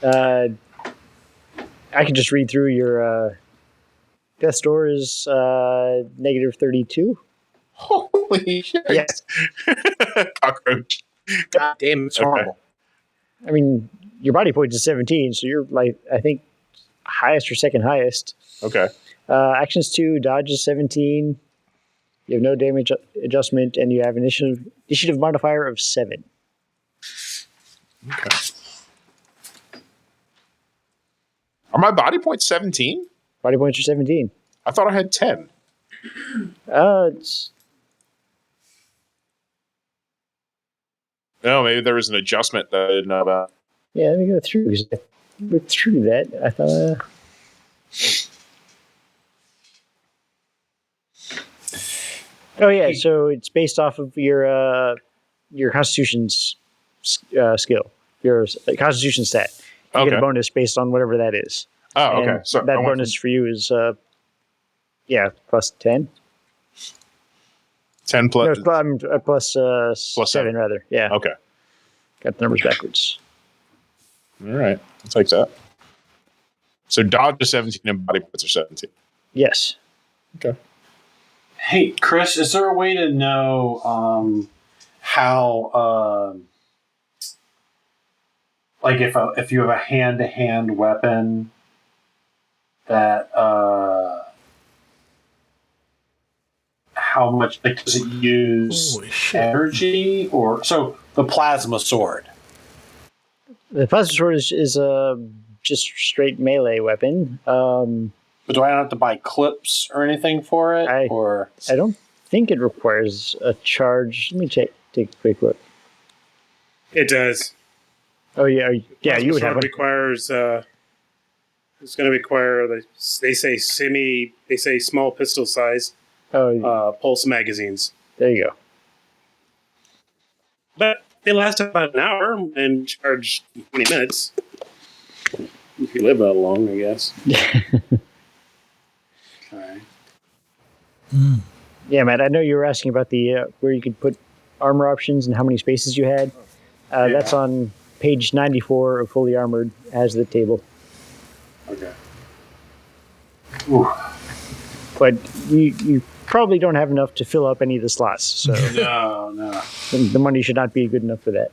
Speaker 3: I can just read through your death's door is -32.
Speaker 4: Holy shit.
Speaker 3: Yes.
Speaker 4: Cockroach.
Speaker 6: God damn, it's horrible.
Speaker 3: I mean, your body point is 17, so you're like, I think, highest or second highest.
Speaker 4: Okay.
Speaker 3: Actions 2, dodge is 17. You have no damage adjustment, and you have an initiative modifier of 7.
Speaker 4: Okay. Are my body points 17?
Speaker 3: Body points are 17.
Speaker 4: I thought I had 10.
Speaker 3: It's,
Speaker 4: No, maybe there was an adjustment that I didn't know about.
Speaker 3: yeah, let me go through. 'Cause I looked through that. I thought. Oh yeah, so it's based off of your Constitution's skill, your Constitution stat. You get a bonus based on whatever that is.
Speaker 4: Oh,
Speaker 3: And
Speaker 4: okay. So
Speaker 3: that bonus for you is, plus 10.
Speaker 4: 10 plus.
Speaker 3: No, plus 7 rather. Yeah.
Speaker 4: Okay.
Speaker 3: Got the numbers backwards.
Speaker 4: All right. I'll take that. So dodge is 17 and body parts are 17.
Speaker 3: Yes.
Speaker 4: Okay.
Speaker 5: Hey, Chris, is there a way to know how, like if you have a hand-to-hand weapon that how much like does it use energy or so the plasma sword?
Speaker 3: The plasma sword is just straight melee weapon.
Speaker 5: But do I not have to buy clips or anything for it?
Speaker 3: I don't think it requires a charge. Let me take a quick look.
Speaker 2: It does.
Speaker 3: Oh yeah, yeah. You would have one.
Speaker 2: Requires. It's going to require they say small pistol size. Pulse magazines.
Speaker 3: There you go.
Speaker 2: But they last about an hour and charge 20 minutes. If you live that long, I guess.
Speaker 5: Okay.
Speaker 3: Yeah, Matt. I know you were asking about the where you could put armor options and how many spaces you had. That's on page 94 of Fully Armored. Has the table.
Speaker 5: Okay. Ooh.
Speaker 3: But you probably don't have enough to fill up any of the slots. So
Speaker 5: no.
Speaker 3: The money should not be good enough for that.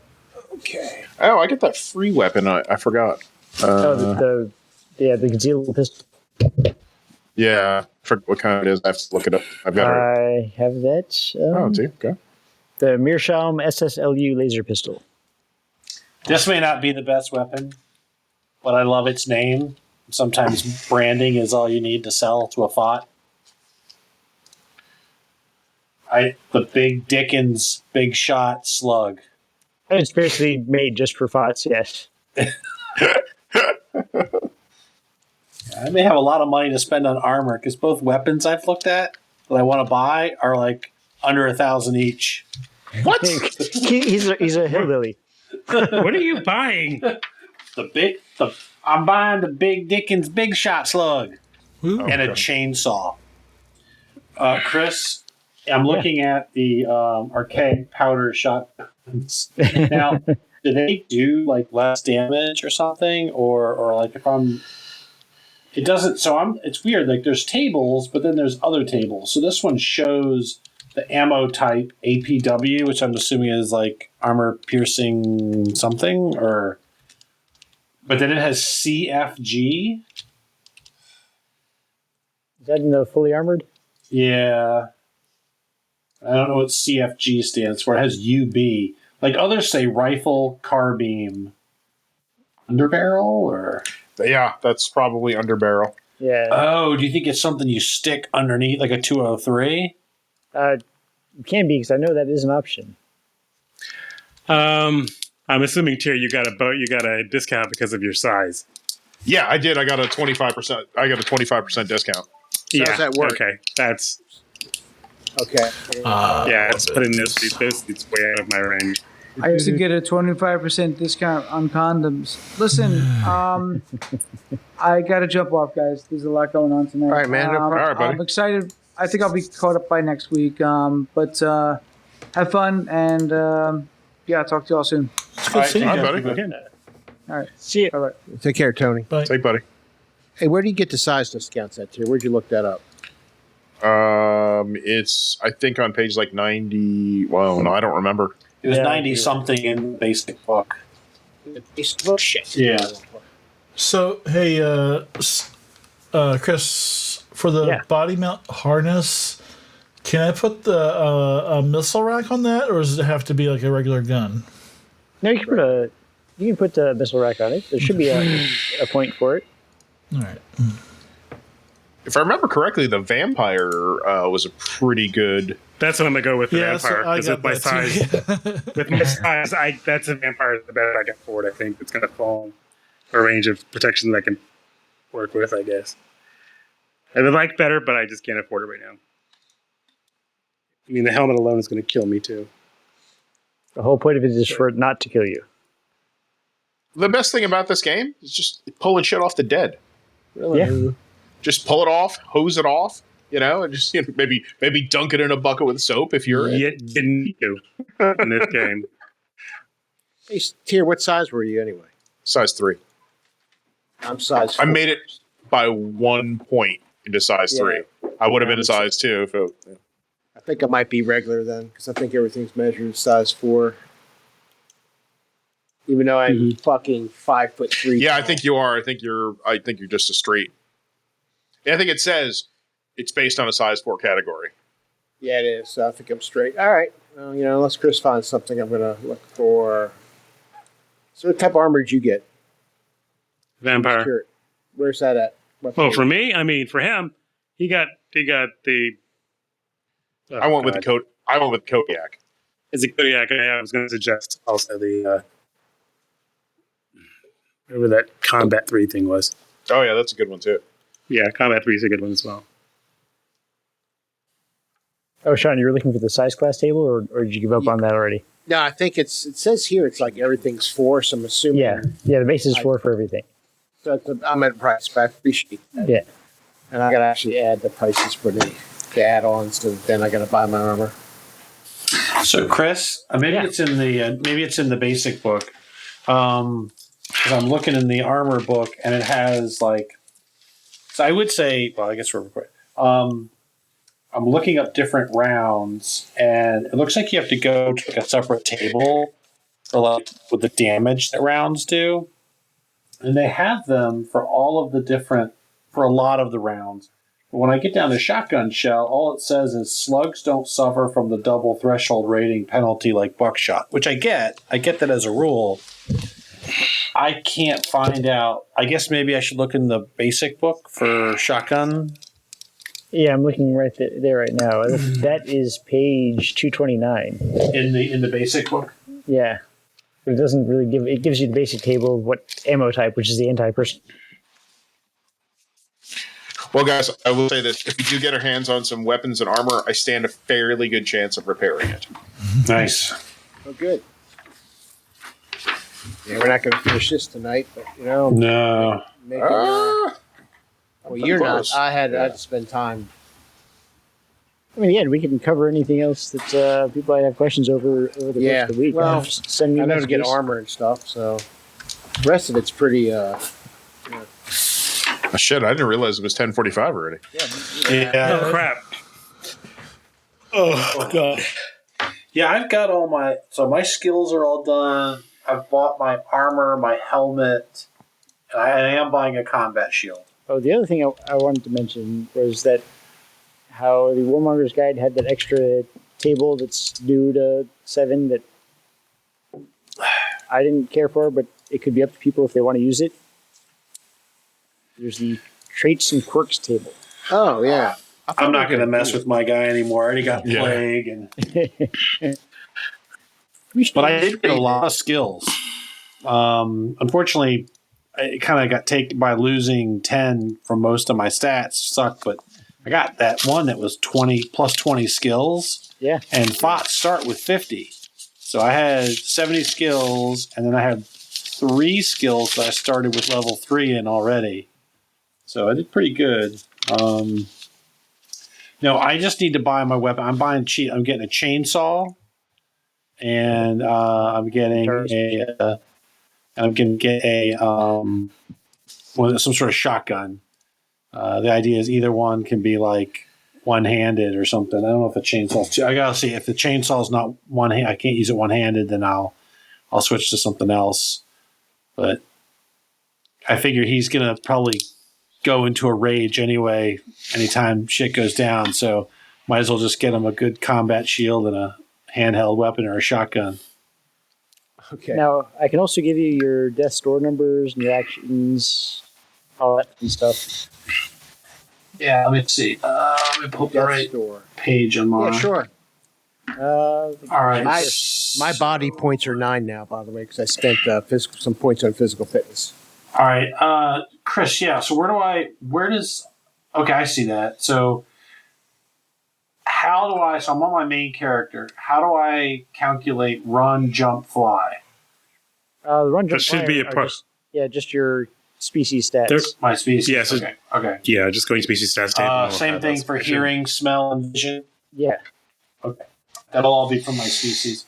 Speaker 5: Okay.
Speaker 4: Oh, I get that free weapon. I forgot.
Speaker 3: The concealable pistol.
Speaker 4: Yeah, I forget what kind it is. I have to look it up. I've got it.
Speaker 3: I have that.
Speaker 4: See, okay.
Speaker 3: The Meerschaum SSLU laser pistol.
Speaker 5: This may not be the best weapon, but I love its name. Sometimes branding is all you need to sell to a FOT. The Big Dickens Big Shot Slug.
Speaker 3: It's basically made just for FOTs, yes.
Speaker 5: I may have a lot of money to spend on armor because both weapons I've looked at that I want to buy are like under 1,000 each.
Speaker 3: What? he's a hillbilly.
Speaker 2: What are you buying?
Speaker 5: I'm buying the Big Dickens Big Shot Slug and a chainsaw. Chris, I'm looking at the archaic powder shotguns. Now, do they do like less damage or something, or like if I'm? It doesn't. So it's weird. Like there's tables, but then there's other tables. So this one shows the ammo type APW, which I'm assuming is like armor piercing something, or. But then it has CFG.
Speaker 3: Is that in the Fully Armored?
Speaker 5: Yeah. I don't know what CFG stands for. It has UB. Like others say rifle, carbine, underbarrel, or?
Speaker 4: Yeah, that's probably underbarrel.
Speaker 3: Yeah.
Speaker 5: Oh, do you think it's something you stick underneath, like a 203?
Speaker 3: It can be, because I know that is an option.
Speaker 2: I'm assuming, Tyr, you got a discount because of your size.
Speaker 4: Yeah, I did. I got a 25%. I got a 25% discount.
Speaker 6: So how's that work?
Speaker 2: Okay, that's
Speaker 6: Okay.
Speaker 2: it's putting this it's way out of my range.
Speaker 7: I used to get a 25% discount on condoms. Listen, I got to jump off, guys. There's a lot going on tonight.
Speaker 6: All right, man.
Speaker 4: All right, buddy.
Speaker 7: I'm excited. I think I'll be caught up by next week. But have fun, and I'll talk to you all soon.
Speaker 1: It's good seeing
Speaker 4: All
Speaker 1: you.
Speaker 4: right, buddy.
Speaker 7: All right.
Speaker 3: See you.
Speaker 7: Bye-bye.
Speaker 6: Take care, Tony.
Speaker 1: Bye.
Speaker 4: Take, buddy.
Speaker 6: Hey, where do you get the size discounts at here? Where'd you look that up?
Speaker 4: It's I think on page like 90. Well, no, I don't remember.
Speaker 5: It was
Speaker 3: Yeah,
Speaker 5: 90 something in the basic book.
Speaker 6: Shit.
Speaker 5: Yeah.
Speaker 1: So, hey, Chris, for the body mount harness, can I put the a missile rack on that, or does it have to be like a regular gun?
Speaker 3: No, you can put the missile rack on it. There should be a point for it.
Speaker 1: All right.
Speaker 4: If I remember correctly, the vampire was a pretty good.
Speaker 2: That's what I'm gonna go with. The
Speaker 1: Yeah, so
Speaker 2: vampire
Speaker 1: I
Speaker 2: because
Speaker 1: got
Speaker 2: with my
Speaker 1: that
Speaker 2: size. With my size, that's a vampire. The better I can afford, I think it's gonna fall a range of protection that I can work with. I guess I would like better, but I just can't afford it right now. I mean, the helmet alone is gonna kill me too.
Speaker 3: The whole point of it is for it not to kill you.
Speaker 4: The best thing about this game is just pulling shit off the dead.
Speaker 3: Really? Yeah.
Speaker 4: Just pull it off, hose it off, and just maybe dunk it in a bucket with soap if you're
Speaker 2: You didn't need to in this game.
Speaker 6: Hey, Tyr, what size were you anyway?
Speaker 4: size 3.
Speaker 6: I'm size 4.
Speaker 4: I made it. by 1 point into size 3. I would have been a size 2 if it.
Speaker 6: I think I might be regular then, because I think everything's measured size 4. Even though I'm fucking 5'3".
Speaker 4: Yeah, I think you are. I think you're just a straight. I think it says it's based on a size 4 category.
Speaker 6: Yeah, it is. So I think I'm straight. All right. Well, unless Chris finds something, I'm gonna look for. So what type of armor did you get?
Speaker 2: Vampire.
Speaker 6: Sure. Where's that at?
Speaker 2: Oh, for me, I mean, for him, he got the. Oh,
Speaker 4: I went with the coat. I went with Kodiak.
Speaker 2: It's a Kodiak. I was going to suggest also the whatever that Combat 3 thing was.
Speaker 4: Oh yeah, that's a good one too.
Speaker 2: Yeah, Combat 3 is a good one as well.
Speaker 3: Oh, Sean, you were looking for the size class table, or did you give up on that already?
Speaker 6: No, I think it says here it's like everything's 4, so I'm assuming.
Speaker 3: Yeah, the base is 4 for everything.
Speaker 6: So I'm at price, but I appreciate that.
Speaker 3: Yeah.
Speaker 6: And I gotta actually add the prices for the add-ons, so then I gotta buy my armor.
Speaker 5: So, Chris, maybe it's in the basic book, because I'm looking in the armor book, and it has like. So I would say, well, I guess we're quick. I'm looking up different rounds, and it looks like you have to go to a separate table for like with the damage that rounds do, and they have them for a lot of the rounds. But when I get down to shotgun shell, all it says is slugs don't suffer from the double threshold rating penalty like buckshot, which I get. I get that as a rule. I can't find out. I guess maybe I should look in the basic book for shotgun.
Speaker 3: Yeah, I'm looking right there right now. That is page 229
Speaker 5: in the basic book.
Speaker 3: Yeah, it doesn't really give. It gives you the basic table of what ammo type, which is the anti-person.
Speaker 4: Well, guys, I will say this: if we do get our hands on some weapons and armor, I stand a fairly good chance of repairing it.
Speaker 5: Nice.
Speaker 6: Oh, good. Yeah, we're not going to finish this tonight, but
Speaker 5: No.
Speaker 6: Maybe well, you're close. Not. I had to spend time.
Speaker 3: I mean, yeah, we can cover anything else that people might have questions over the rest of the week.
Speaker 6: Well,
Speaker 3: just send me
Speaker 6: I know to
Speaker 3: messages.
Speaker 6: get armor and stuff, so the rest of it's pretty.
Speaker 4: Shit, I didn't realize it was 10:45 already.
Speaker 5: Yeah.
Speaker 2: Oh crap! Oh god.
Speaker 5: Yeah, I've got all my skills are all done. I've bought my armor, my helmet, and I am buying a combat shield.
Speaker 3: Oh, the other thing I wanted to mention was that how the Warmonger's Guide had that extra table that's new to 7 that I didn't care for, but it could be up to people if they want to use it. There's the Traits and Quirks table.
Speaker 6: Oh, yeah.
Speaker 5: I'm not going to mess with my guy anymore. I already got plague. But I did get a lot of skills. Unfortunately, it kind of got taken by losing 10 from most of my stats. Sucked, but I got that one that was 20 plus 20 skills.
Speaker 3: Yeah.
Speaker 5: And Fox start with 50. So I had 70 skills, and then I had 3 skills that I started with level 3 in already. So I did pretty good. No, I just need to buy my weapon. I'm getting a chainsaw, and I'm getting some sort of shotgun. The idea is either one can be like one-handed or something. I don't know if the chainsaw's I gotta see if the chainsaw's not one hand. I can't use it one-handed. Then I'll switch to something else. But I figure he's gonna probably go into a rage anyway anytime shit goes down. So might as well just get him a good combat shield and a handheld weapon or a shotgun.
Speaker 6: Okay.
Speaker 3: Now, I can also give you your death store numbers and your actions, all that and stuff.
Speaker 5: Yeah, let me see. Let me pull up the right page on mine.
Speaker 6: Yeah, sure.
Speaker 5: All right.
Speaker 6: My body points are 9 now, by the way, because I spent some points on physical fitness.
Speaker 5: All right, Chris. Yeah. So okay, I see that. So so I'm on my main character. How do I calculate run, jump, fly?
Speaker 3: The run, jump,
Speaker 2: There should
Speaker 3: fly
Speaker 2: be a
Speaker 3: are just your species stats.
Speaker 5: My species.
Speaker 2: Yes.
Speaker 5: Okay.
Speaker 2: Yeah, just going species stats table.
Speaker 5: Same thing for hearing, smell, and vision.
Speaker 3: Yeah.
Speaker 5: Okay. That'll all be from my species.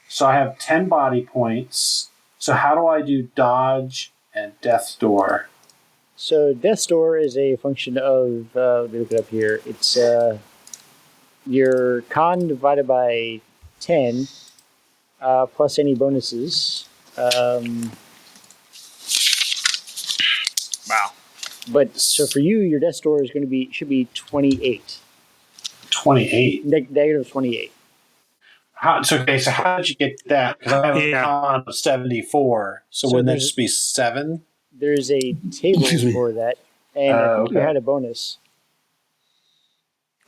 Speaker 5: So I have 10 body points. So how do I do dodge and death door?
Speaker 3: So Death Store is a function of, let me look it up here. It's your con divided by 10 plus any bonuses.
Speaker 4: Wow.
Speaker 3: But so for you, your Death Store is going to should be 28.
Speaker 5: 28.
Speaker 3: Negative 28.
Speaker 5: So how did you get that? Because I have a con of 74. So wouldn't that just be 7?
Speaker 3: There's a table for that, and I think you had a bonus.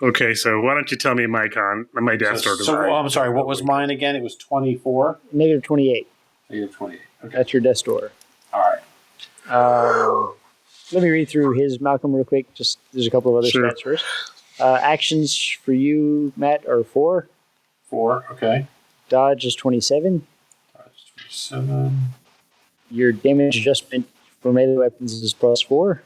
Speaker 2: Okay, so why don't you tell me my Death Store
Speaker 5: So I'm sorry, what was mine again? It was 24?
Speaker 3: Negative 28.
Speaker 5: Negative 28. Okay.
Speaker 3: That's your Death Store.
Speaker 5: All right.
Speaker 3: Let me read through his, Malcolm, real quick. Just there's a couple of other stats first. Actions for you, Matt, are 4.
Speaker 5: 4, okay.
Speaker 3: Dodge is 27.
Speaker 5: Dodge 27.
Speaker 3: Your damage adjustment for melee weapons is +4.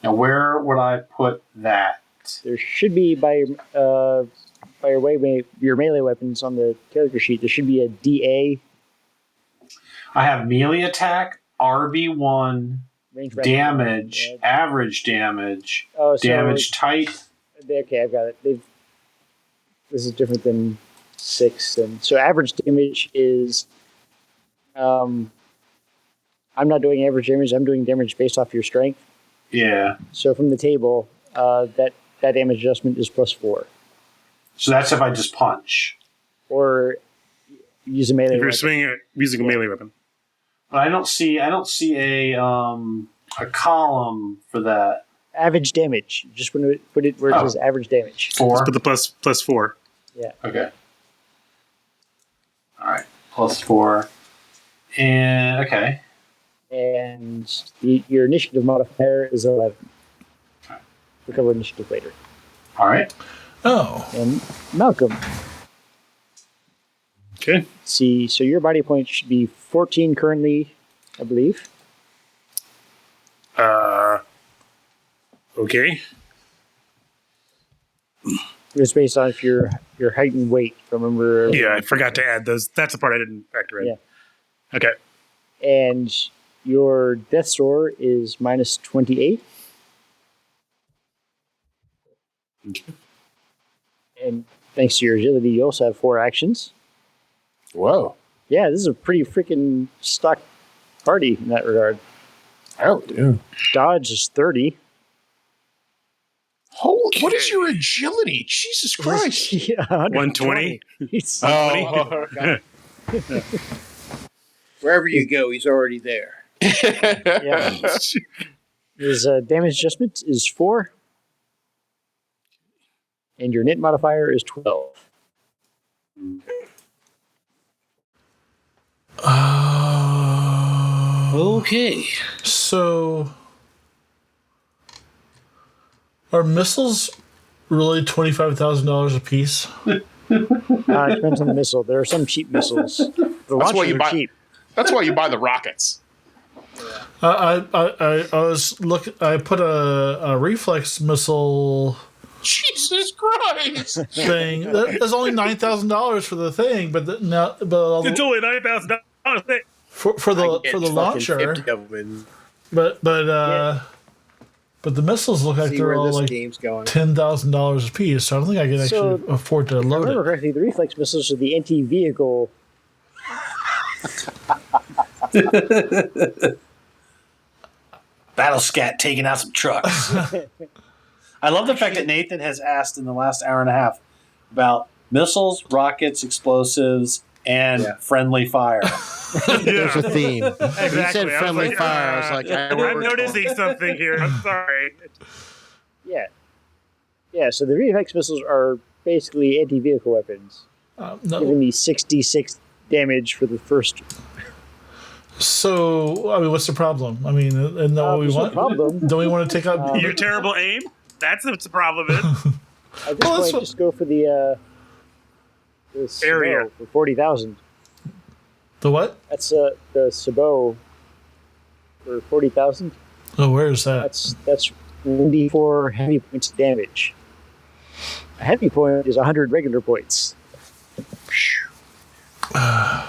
Speaker 5: Now, where would I put that?
Speaker 3: There should be by your melee weapons on the character sheet. There should be a DA.
Speaker 5: I have melee attack, RB1,
Speaker 3: Range
Speaker 5: damage, average damage, damage type.
Speaker 3: Okay, I've got it. This is different than 6. And so average damage is... I'm not doing average damage. I'm doing damage based off your strength.
Speaker 5: Yeah.
Speaker 3: So from the table, that damage adjustment is +4.
Speaker 5: So that's if I just punch.
Speaker 3: Or use a melee weapon.
Speaker 2: If you're swinging it using a melee weapon.
Speaker 5: But I don't see a column for that.
Speaker 3: Average damage. Just put it where it says average damage.
Speaker 5: 4.
Speaker 2: Let's put the plus 4.
Speaker 3: Yeah.
Speaker 5: Okay. All right. +4. And okay.
Speaker 3: And your initiative modifier is 11.
Speaker 5: Okay.
Speaker 3: We'll cover initiative later.
Speaker 5: All right.
Speaker 1: Oh.
Speaker 3: And Malcolm.
Speaker 2: Okay.
Speaker 3: Let's see, so your body point should be 14 currently, I believe.
Speaker 2: Okay.
Speaker 3: It's based on if your height and weight. Remember?
Speaker 2: Yeah, I forgot to add those. That's the part I didn't factor in.
Speaker 3: Yeah.
Speaker 2: Okay.
Speaker 3: And your Death Store is -28.
Speaker 2: Okay.
Speaker 3: And thanks to your agility, you also have 4 actions.
Speaker 6: Whoa.
Speaker 3: Yeah, this is a pretty freaking stock party in that regard.
Speaker 6: Oh, dude.
Speaker 3: Dodge is 30.
Speaker 4: Holy, what is your agility? Jesus Christ.
Speaker 3: Yeah,
Speaker 2: 120.
Speaker 3: He's-
Speaker 6: Oh, God. Wherever you go, he's already there.
Speaker 3: yeah. His damage adjustment is 4. And your knit modifier is 12.
Speaker 6: Okay.
Speaker 1: So, are missiles really $25,000 a piece?
Speaker 3: It depends on the missile. There are some cheap missiles. The
Speaker 4: That's why you
Speaker 3: launchers are
Speaker 4: buy.
Speaker 3: cheap.
Speaker 4: That's why you buy the rockets.
Speaker 1: I put a reflex missile
Speaker 4: Jesus Christ!
Speaker 1: thing. There's only $9,000 for the thing, but
Speaker 2: It's only $9,000.
Speaker 1: for the launcher. But the missiles look like
Speaker 6: See
Speaker 1: they're
Speaker 6: where
Speaker 1: all
Speaker 6: this
Speaker 1: like
Speaker 6: game's going.
Speaker 1: $10,000 a piece. So I don't think I can actually afford to
Speaker 3: If I
Speaker 1: load
Speaker 3: remember
Speaker 1: it.
Speaker 3: correctly, the reflex missiles are the anti-vehicle.
Speaker 5: Battle Scat taking out some trucks. I love the fact that Nathan has asked in the last hour and a half about missiles, rockets, explosives, and friendly fire.
Speaker 6: There's a theme.
Speaker 2: Exactly.
Speaker 6: He said friendly fire. I was like,
Speaker 2: I'm noticing something here. I'm sorry.
Speaker 3: Yeah. Yeah, so the reflex missiles are basically anti-vehicle weapons. Giving me 66 damage for the first.
Speaker 1: So, I mean, what's the problem? I mean, isn't that what we
Speaker 3: there's no
Speaker 1: want?
Speaker 3: problem.
Speaker 1: Don't we want to take out...
Speaker 2: Your terrible aim? That's what the problem is.
Speaker 3: At this point, just go for the
Speaker 2: Area.
Speaker 3: Sabot for 40,000.
Speaker 1: The what?
Speaker 3: That's the Sabot for 40,000.
Speaker 1: Oh, where is that?
Speaker 3: That's 1d4 heavy points of damage. A heavy point is 100 regular points.
Speaker 1: I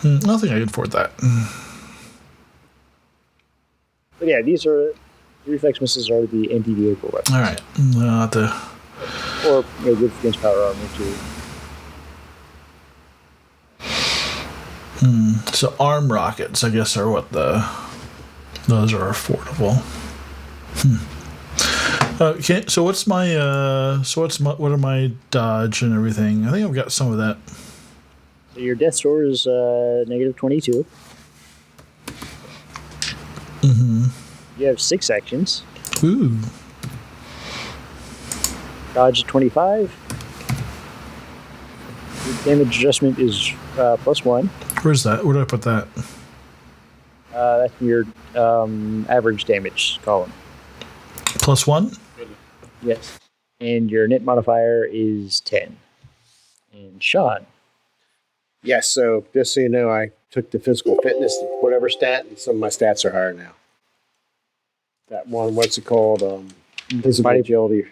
Speaker 1: don't think I can afford that.
Speaker 3: But yeah, these are Reflex missiles are the anti-vehicle weapon.
Speaker 1: All right. I'll have to.
Speaker 3: Or good against power armor, too.
Speaker 1: So arm rockets, I guess, are what those are affordable. Okay, so what are my dodge and everything? I think I've got some of that.
Speaker 3: So your death score is negative 22.
Speaker 1: Mm-hmm.
Speaker 3: You have 6 actions.
Speaker 1: Ooh.
Speaker 3: Dodge 25. Your damage adjustment is +1.
Speaker 1: Where's that? Where did I put that?
Speaker 3: That's your average damage column.
Speaker 1: +1?
Speaker 3: Yes. And your net modifier is 10. And Sean.
Speaker 6: Yes, so just so you know, I took the physical fitness, whatever stat, and some of my stats are higher now. That one, what's it called? Physical
Speaker 3: Body-
Speaker 6: agility.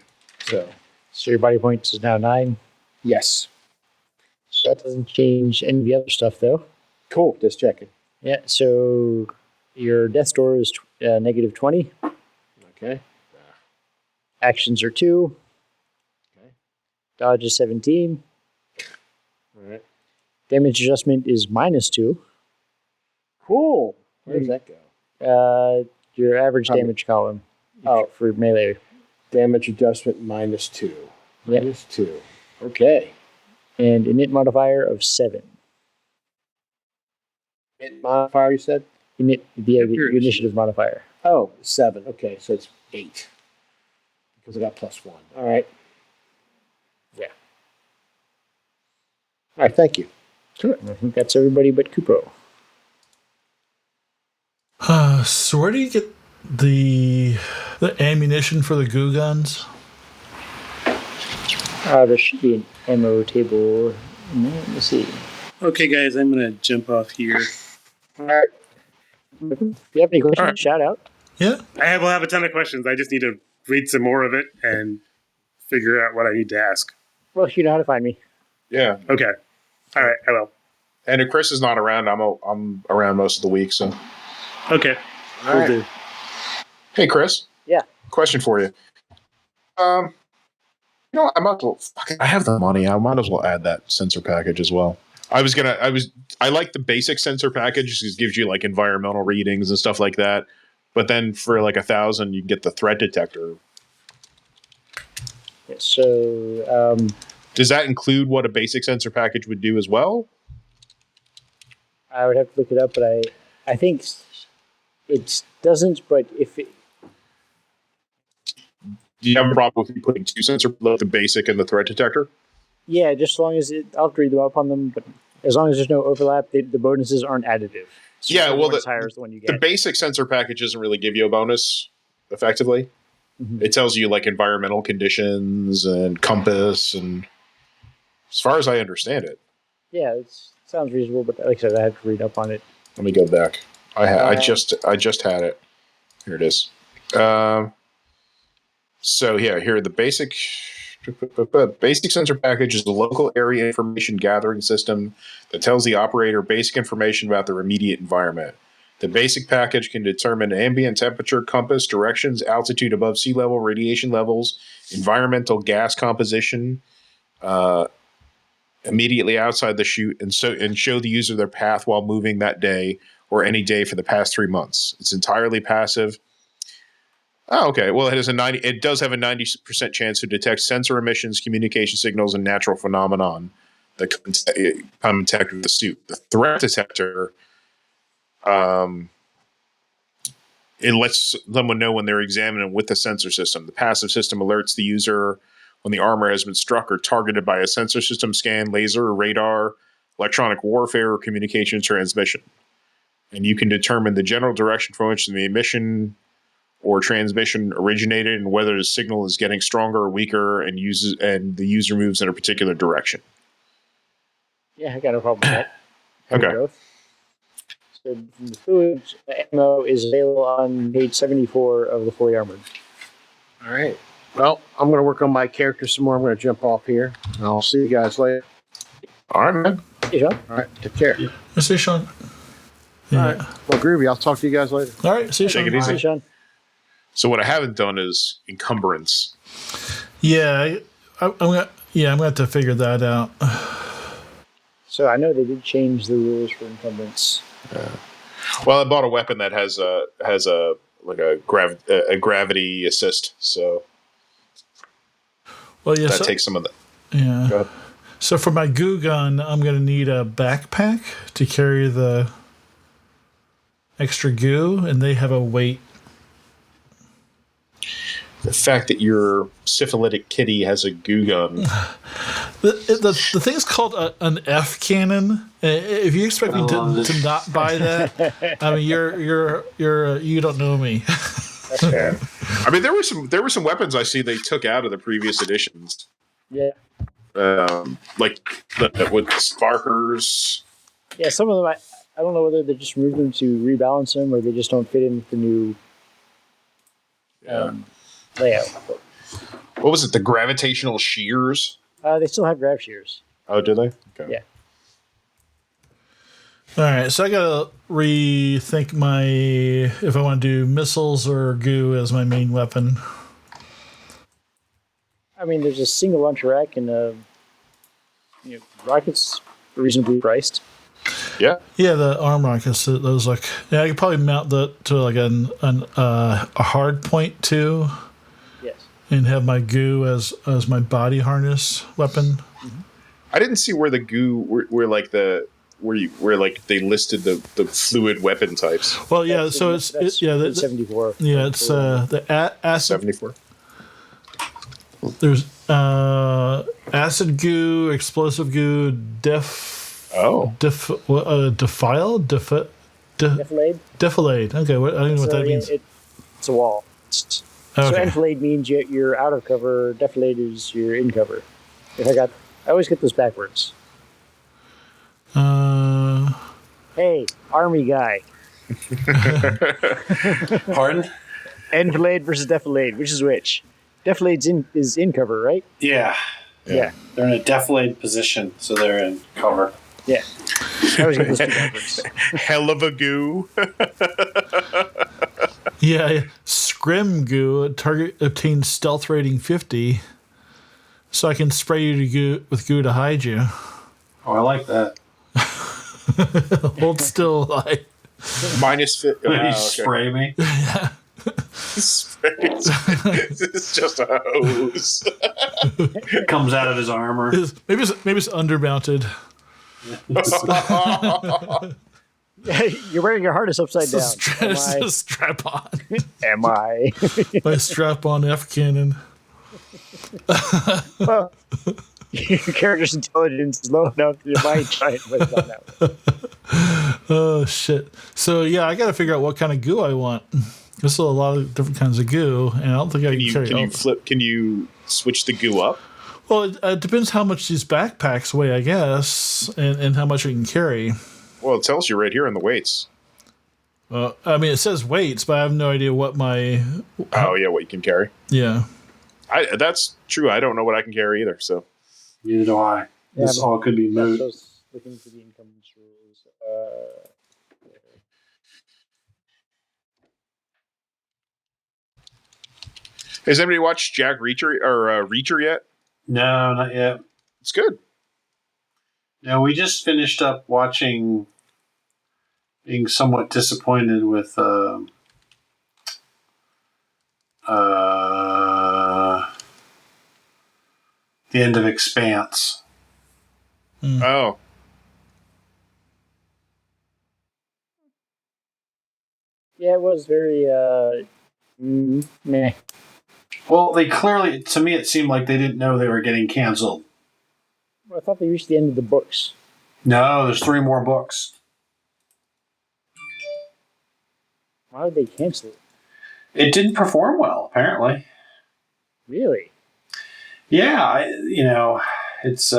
Speaker 3: So your body points is now 9.
Speaker 6: Yes.
Speaker 3: That doesn't change any of the other stuff, though.
Speaker 6: Cool, just checking.
Speaker 3: Yeah, so your death score is negative 20.
Speaker 6: Okay.
Speaker 3: Actions are 2.
Speaker 6: Okay.
Speaker 3: Dodge is 17.
Speaker 6: All right.
Speaker 3: Damage adjustment is -2.
Speaker 6: Cool. Where does that go?
Speaker 3: Your average
Speaker 6: Probably-
Speaker 3: damage column
Speaker 6: Oh.
Speaker 3: for melee.
Speaker 6: Damage adjustment -2.
Speaker 3: Yep.
Speaker 6: -2. Okay.
Speaker 3: And a net modifier of 7.
Speaker 6: Hit modifier, you said?
Speaker 3: The initiative modifier.
Speaker 6: Oh, 7. Okay, so it's 8. Because I got +1. All right.
Speaker 3: Yeah.
Speaker 6: All right, thank you.
Speaker 3: Sure. I think that's everybody but Kupo.
Speaker 1: So where do you get the ammunition for the goo guns?
Speaker 3: There should be an ammo table. Let me see.
Speaker 2: Okay, guys, I'm going to jump off here.
Speaker 3: All right. If you have any questions,
Speaker 2: All right.
Speaker 3: shout out.
Speaker 1: Yeah.
Speaker 2: I will have a ton of questions. I just need to read some more of it and figure out what I need to ask.
Speaker 3: Well, you know how to find me.
Speaker 4: Yeah.
Speaker 2: Okay. All right, I will.
Speaker 4: And if Chris is not around, I'm around most of the week. So,
Speaker 2: Okay.
Speaker 6: All
Speaker 2: Will
Speaker 6: right.
Speaker 2: do.
Speaker 4: hey, Chris.
Speaker 3: Yeah.
Speaker 4: Question for you. I might as well. I have the money. I might as well add that sensor package as well. I like the basic sensor package because it gives you like environmental readings and stuff like that. But then for like 1,000, you get the threat detector.
Speaker 3: Yeah, so,
Speaker 4: Does that include what a basic sensor package would do as well?
Speaker 3: I would have to look it up, but I think it doesn't, but if it,
Speaker 4: Do you have a problem with you putting 2 sensor, like the basic and the threat detector?
Speaker 3: yeah, just as long as I'll have to read them up on them, but as long as there's no overlap, the bonuses aren't additive. So
Speaker 4: Yeah, well,
Speaker 3: the higher is the one you
Speaker 4: The
Speaker 3: get.
Speaker 4: basic sensor package doesn't really give you a bonus, effectively.
Speaker 3: Mhm.
Speaker 4: It tells you like environmental conditions and compass, and as far as I understand it,
Speaker 3: Yeah, it sounds reasonable, but like I said, I have to read up on it.
Speaker 4: let me go back. I just had it. Here it is. So yeah, here the basic sensor package is the local area information gathering system that tells the operator basic information about their immediate environment. The basic package can determine ambient temperature, compass, directions, altitude above sea level, radiation levels, environmental gas composition, immediately outside the chute, and show the user their path while moving that day or any day for the past 3 months. It's entirely passive. Oh, okay. Well, it does have a 90% chance to detect sensor emissions, communication signals, and natural phenomenon that come in contact with the suit. The threat detector, it lets someone know when they're examining with the sensor system. The passive system alerts the user when the armor has been struck or targeted by a sensor system scan, laser, or radar, electronic warfare, or communication transmission. And you can determine the general direction from which the emission or transmission originated and whether the signal is getting stronger or weaker and the user moves in a particular direction.
Speaker 3: Yeah, I got no problem with that.
Speaker 4: Okay.
Speaker 3: Both. So the food ammo is available on page 74 of the Fully Armored.
Speaker 6: All right. Well, I'm going to work on my character some more. I'm going to jump off here. I'll see you guys later.
Speaker 4: All right, man.
Speaker 3: Hey, Sean.
Speaker 6: All right. Take care.
Speaker 1: I see Sean. Yeah.
Speaker 6: All right. Well, groovy. I'll talk to you guys later.
Speaker 1: All right. See you, Sean.
Speaker 4: Take it easy.
Speaker 3: Hey, Sean.
Speaker 4: So what I haven't done is encumbrance.
Speaker 1: Yeah, I'm gonna have to figure that out.
Speaker 3: So I know they did change the rules for encumbrance.
Speaker 4: Well, I bought a weapon that has a gravity assist, so
Speaker 1: Well, yeah,
Speaker 4: that takes some of the.
Speaker 1: Yeah.
Speaker 4: Go ahead.
Speaker 1: So for my goo gun, I'm gonna need a backpack to carry the extra goo, and they have a weight.
Speaker 4: The fact that your syphilitic kitty has a goo gun.
Speaker 1: The thing's called an F cannon. If you expect me to not buy that, I mean you don't know me.
Speaker 3: That's fair.
Speaker 4: I mean, there were some weapons I see they took out of the previous editions.
Speaker 3: Yeah.
Speaker 4: Like with the sparkers.
Speaker 3: Yeah, some of them I don't know whether they just removed them to rebalance them or they just don't fit in with the new layout. But,
Speaker 4: what was it? The gravitational shears?
Speaker 3: they still have grav shears.
Speaker 4: Oh, do they? Okay.
Speaker 3: Yeah.
Speaker 1: All right, so I gotta rethink if I want to do missiles or goo as my main weapon.
Speaker 3: I mean, there's a single launcher rack and rockets reasonably priced.
Speaker 4: Yeah.
Speaker 1: Yeah, the arm rockets. Those I could probably mount that to like a hard point too.
Speaker 3: Yes.
Speaker 1: And have my goo as my body harness weapon.
Speaker 4: I didn't see where the goo where they listed the fluid weapon types.
Speaker 1: Well, yeah. So it's
Speaker 3: 74.
Speaker 1: Yeah, it's the acid.
Speaker 4: 74.
Speaker 1: There's acid goo, explosive goo, defiled. Defilade. Okay, I don't know what that means.
Speaker 3: It's a wall. So enfilade means you're out of cover. Defilade is you're in cover. I always get those backwards. Hey, army guy.
Speaker 5: Pardon?
Speaker 3: Enfilade versus defilade. Which is which? Defilade is in cover, right?
Speaker 5: Yeah.
Speaker 3: Yeah.
Speaker 5: They're in a defilade position, so they're in cover.
Speaker 3: Yeah. I always get those two backwards.
Speaker 4: Hell of a goo.
Speaker 1: Yeah, Scrim goo. Target obtains stealth rating 50, so I can spray you with goo to hide you.
Speaker 5: Oh, I like that.
Speaker 1: Hold still, like
Speaker 4: -50.
Speaker 5: You spray me.
Speaker 1: yeah.
Speaker 4: It's just a hose.
Speaker 5: Comes out of his armor.
Speaker 1: Maybe it's undermounted.
Speaker 3: You're wearing your harness upside down.
Speaker 1: It's a strap on.
Speaker 3: Am I?
Speaker 1: My strap on F cannon.
Speaker 3: Well, your character's intelligence is low enough that you might try and put it on that one.
Speaker 1: Oh shit! So yeah, I got to figure out what kind of goo I want. There's a lot of different kinds of goo, and I don't think I can carry.
Speaker 4: Can you switch the goo up?
Speaker 1: Well, it depends how much these backpacks weigh, I guess, and how much I can carry.
Speaker 4: Well, it tells you right here in the weights.
Speaker 1: I mean, it says weights, but I have no idea what my.
Speaker 4: Oh yeah, what you can carry.
Speaker 1: Yeah.
Speaker 4: That's true. I don't know what I can carry either. So.
Speaker 5: Neither do I.
Speaker 3: Yeah,
Speaker 5: this all could be moot.
Speaker 3: Looking for the Encumbrance Rules.
Speaker 4: Has anybody watched Jack Reacher or Reacher yet?
Speaker 5: No, not yet.
Speaker 4: It's good.
Speaker 5: No, we just finished up watching. Being somewhat disappointed with the end of Expanse.
Speaker 4: Oh.
Speaker 3: Yeah, it was very meh.
Speaker 5: Well, they clearly, to me, it seemed like they didn't know they were getting canceled.
Speaker 3: Well, I thought they reached the end of the books.
Speaker 5: No, there's 3 more books.
Speaker 3: Why did they cancel it?
Speaker 5: It didn't perform well, apparently.
Speaker 3: Really?
Speaker 5: Yeah, it's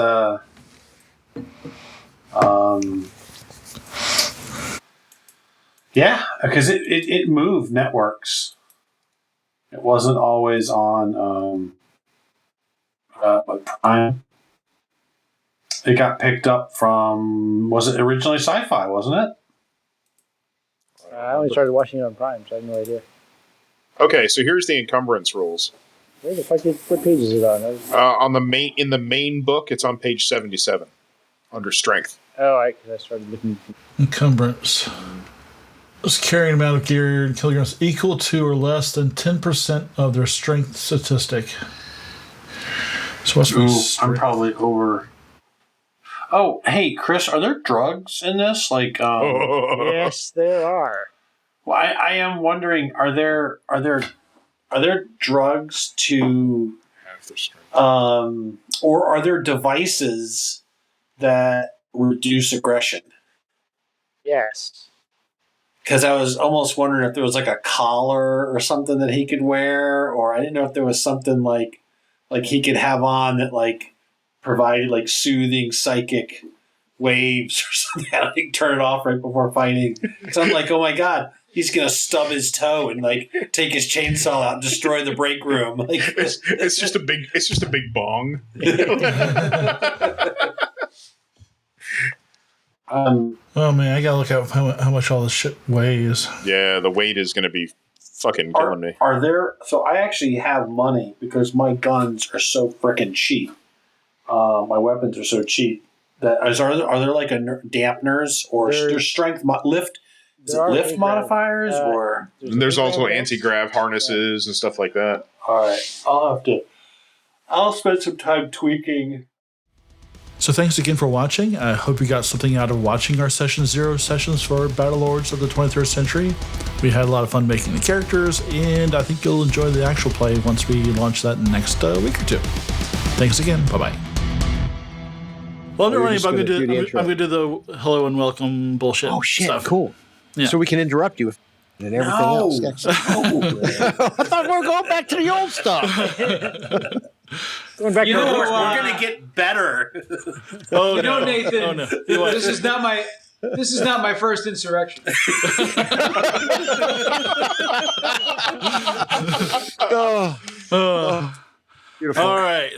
Speaker 5: yeah, because it moved networks. It wasn't always on Prime. It got picked up from, was it originally Sci-Fi, wasn't it?
Speaker 3: I only started watching it on Prime, so I have no idea.
Speaker 4: Okay, so here's the encumbrance rules.
Speaker 3: Where the fuck? What page is it on?
Speaker 4: On the main book, it's on page 77 under strength.
Speaker 3: Oh, I started looking.
Speaker 1: Encumbrance. Is carrying amount of gear in kilograms equal to or less than 10% of their strength statistic. So what's my
Speaker 5: I'm probably over. Oh, hey, Chris, are there drugs in this? Like,
Speaker 3: Yes, there are.
Speaker 5: well, I am wondering, are there drugs to,
Speaker 4: Half their strength.
Speaker 5: or are there devices that reduce aggression?
Speaker 3: Yes.
Speaker 5: Because I was almost wondering if there was like a collar or something that he could wear, or I didn't know if there was something like he could have on that like provided like soothing psychic waves or something. I think turn it off right before fighting. So I'm like, oh my god, he's gonna stub his toe and like take his chainsaw out and destroy the break room. Like
Speaker 4: It's just a big bong.
Speaker 1: Oh man, I gotta look at how much all this shit weighs.
Speaker 4: Yeah, the weight is going to be fucking killing me.
Speaker 5: Are there? So I actually have money because my guns are so freaking cheap. My weapons are so cheap that are there like dampeners or there's strength lift? Is it lift modifiers or?
Speaker 4: There's also anti-grav harnesses and stuff like that.
Speaker 5: All right, I'll spend some time tweaking.
Speaker 1: So thanks again for watching. I hope you got something out of watching our Session 0 sessions for Battlelords of the 23rd century. We had a lot of fun making the characters, and I think you'll enjoy the actual play once we launch that in the next week or two. Thanks again. Bye-bye. Well, I'm not running, but I'm going to do the hello and welcome bullshit stuff.
Speaker 6: Cool.
Speaker 1: Yeah.
Speaker 6: So we can interrupt you and everything else. Excellent. I thought we were going back to the old stuff.
Speaker 3: Going back to
Speaker 5: we're
Speaker 3: our
Speaker 5: gonna get better.
Speaker 1: Oh,
Speaker 7: You
Speaker 1: no.
Speaker 7: know, Nathan,
Speaker 1: Oh, no.
Speaker 7: this is not my first insurrection.
Speaker 6: Oh,
Speaker 1: Oh.
Speaker 6: beautiful.
Speaker 1: All right.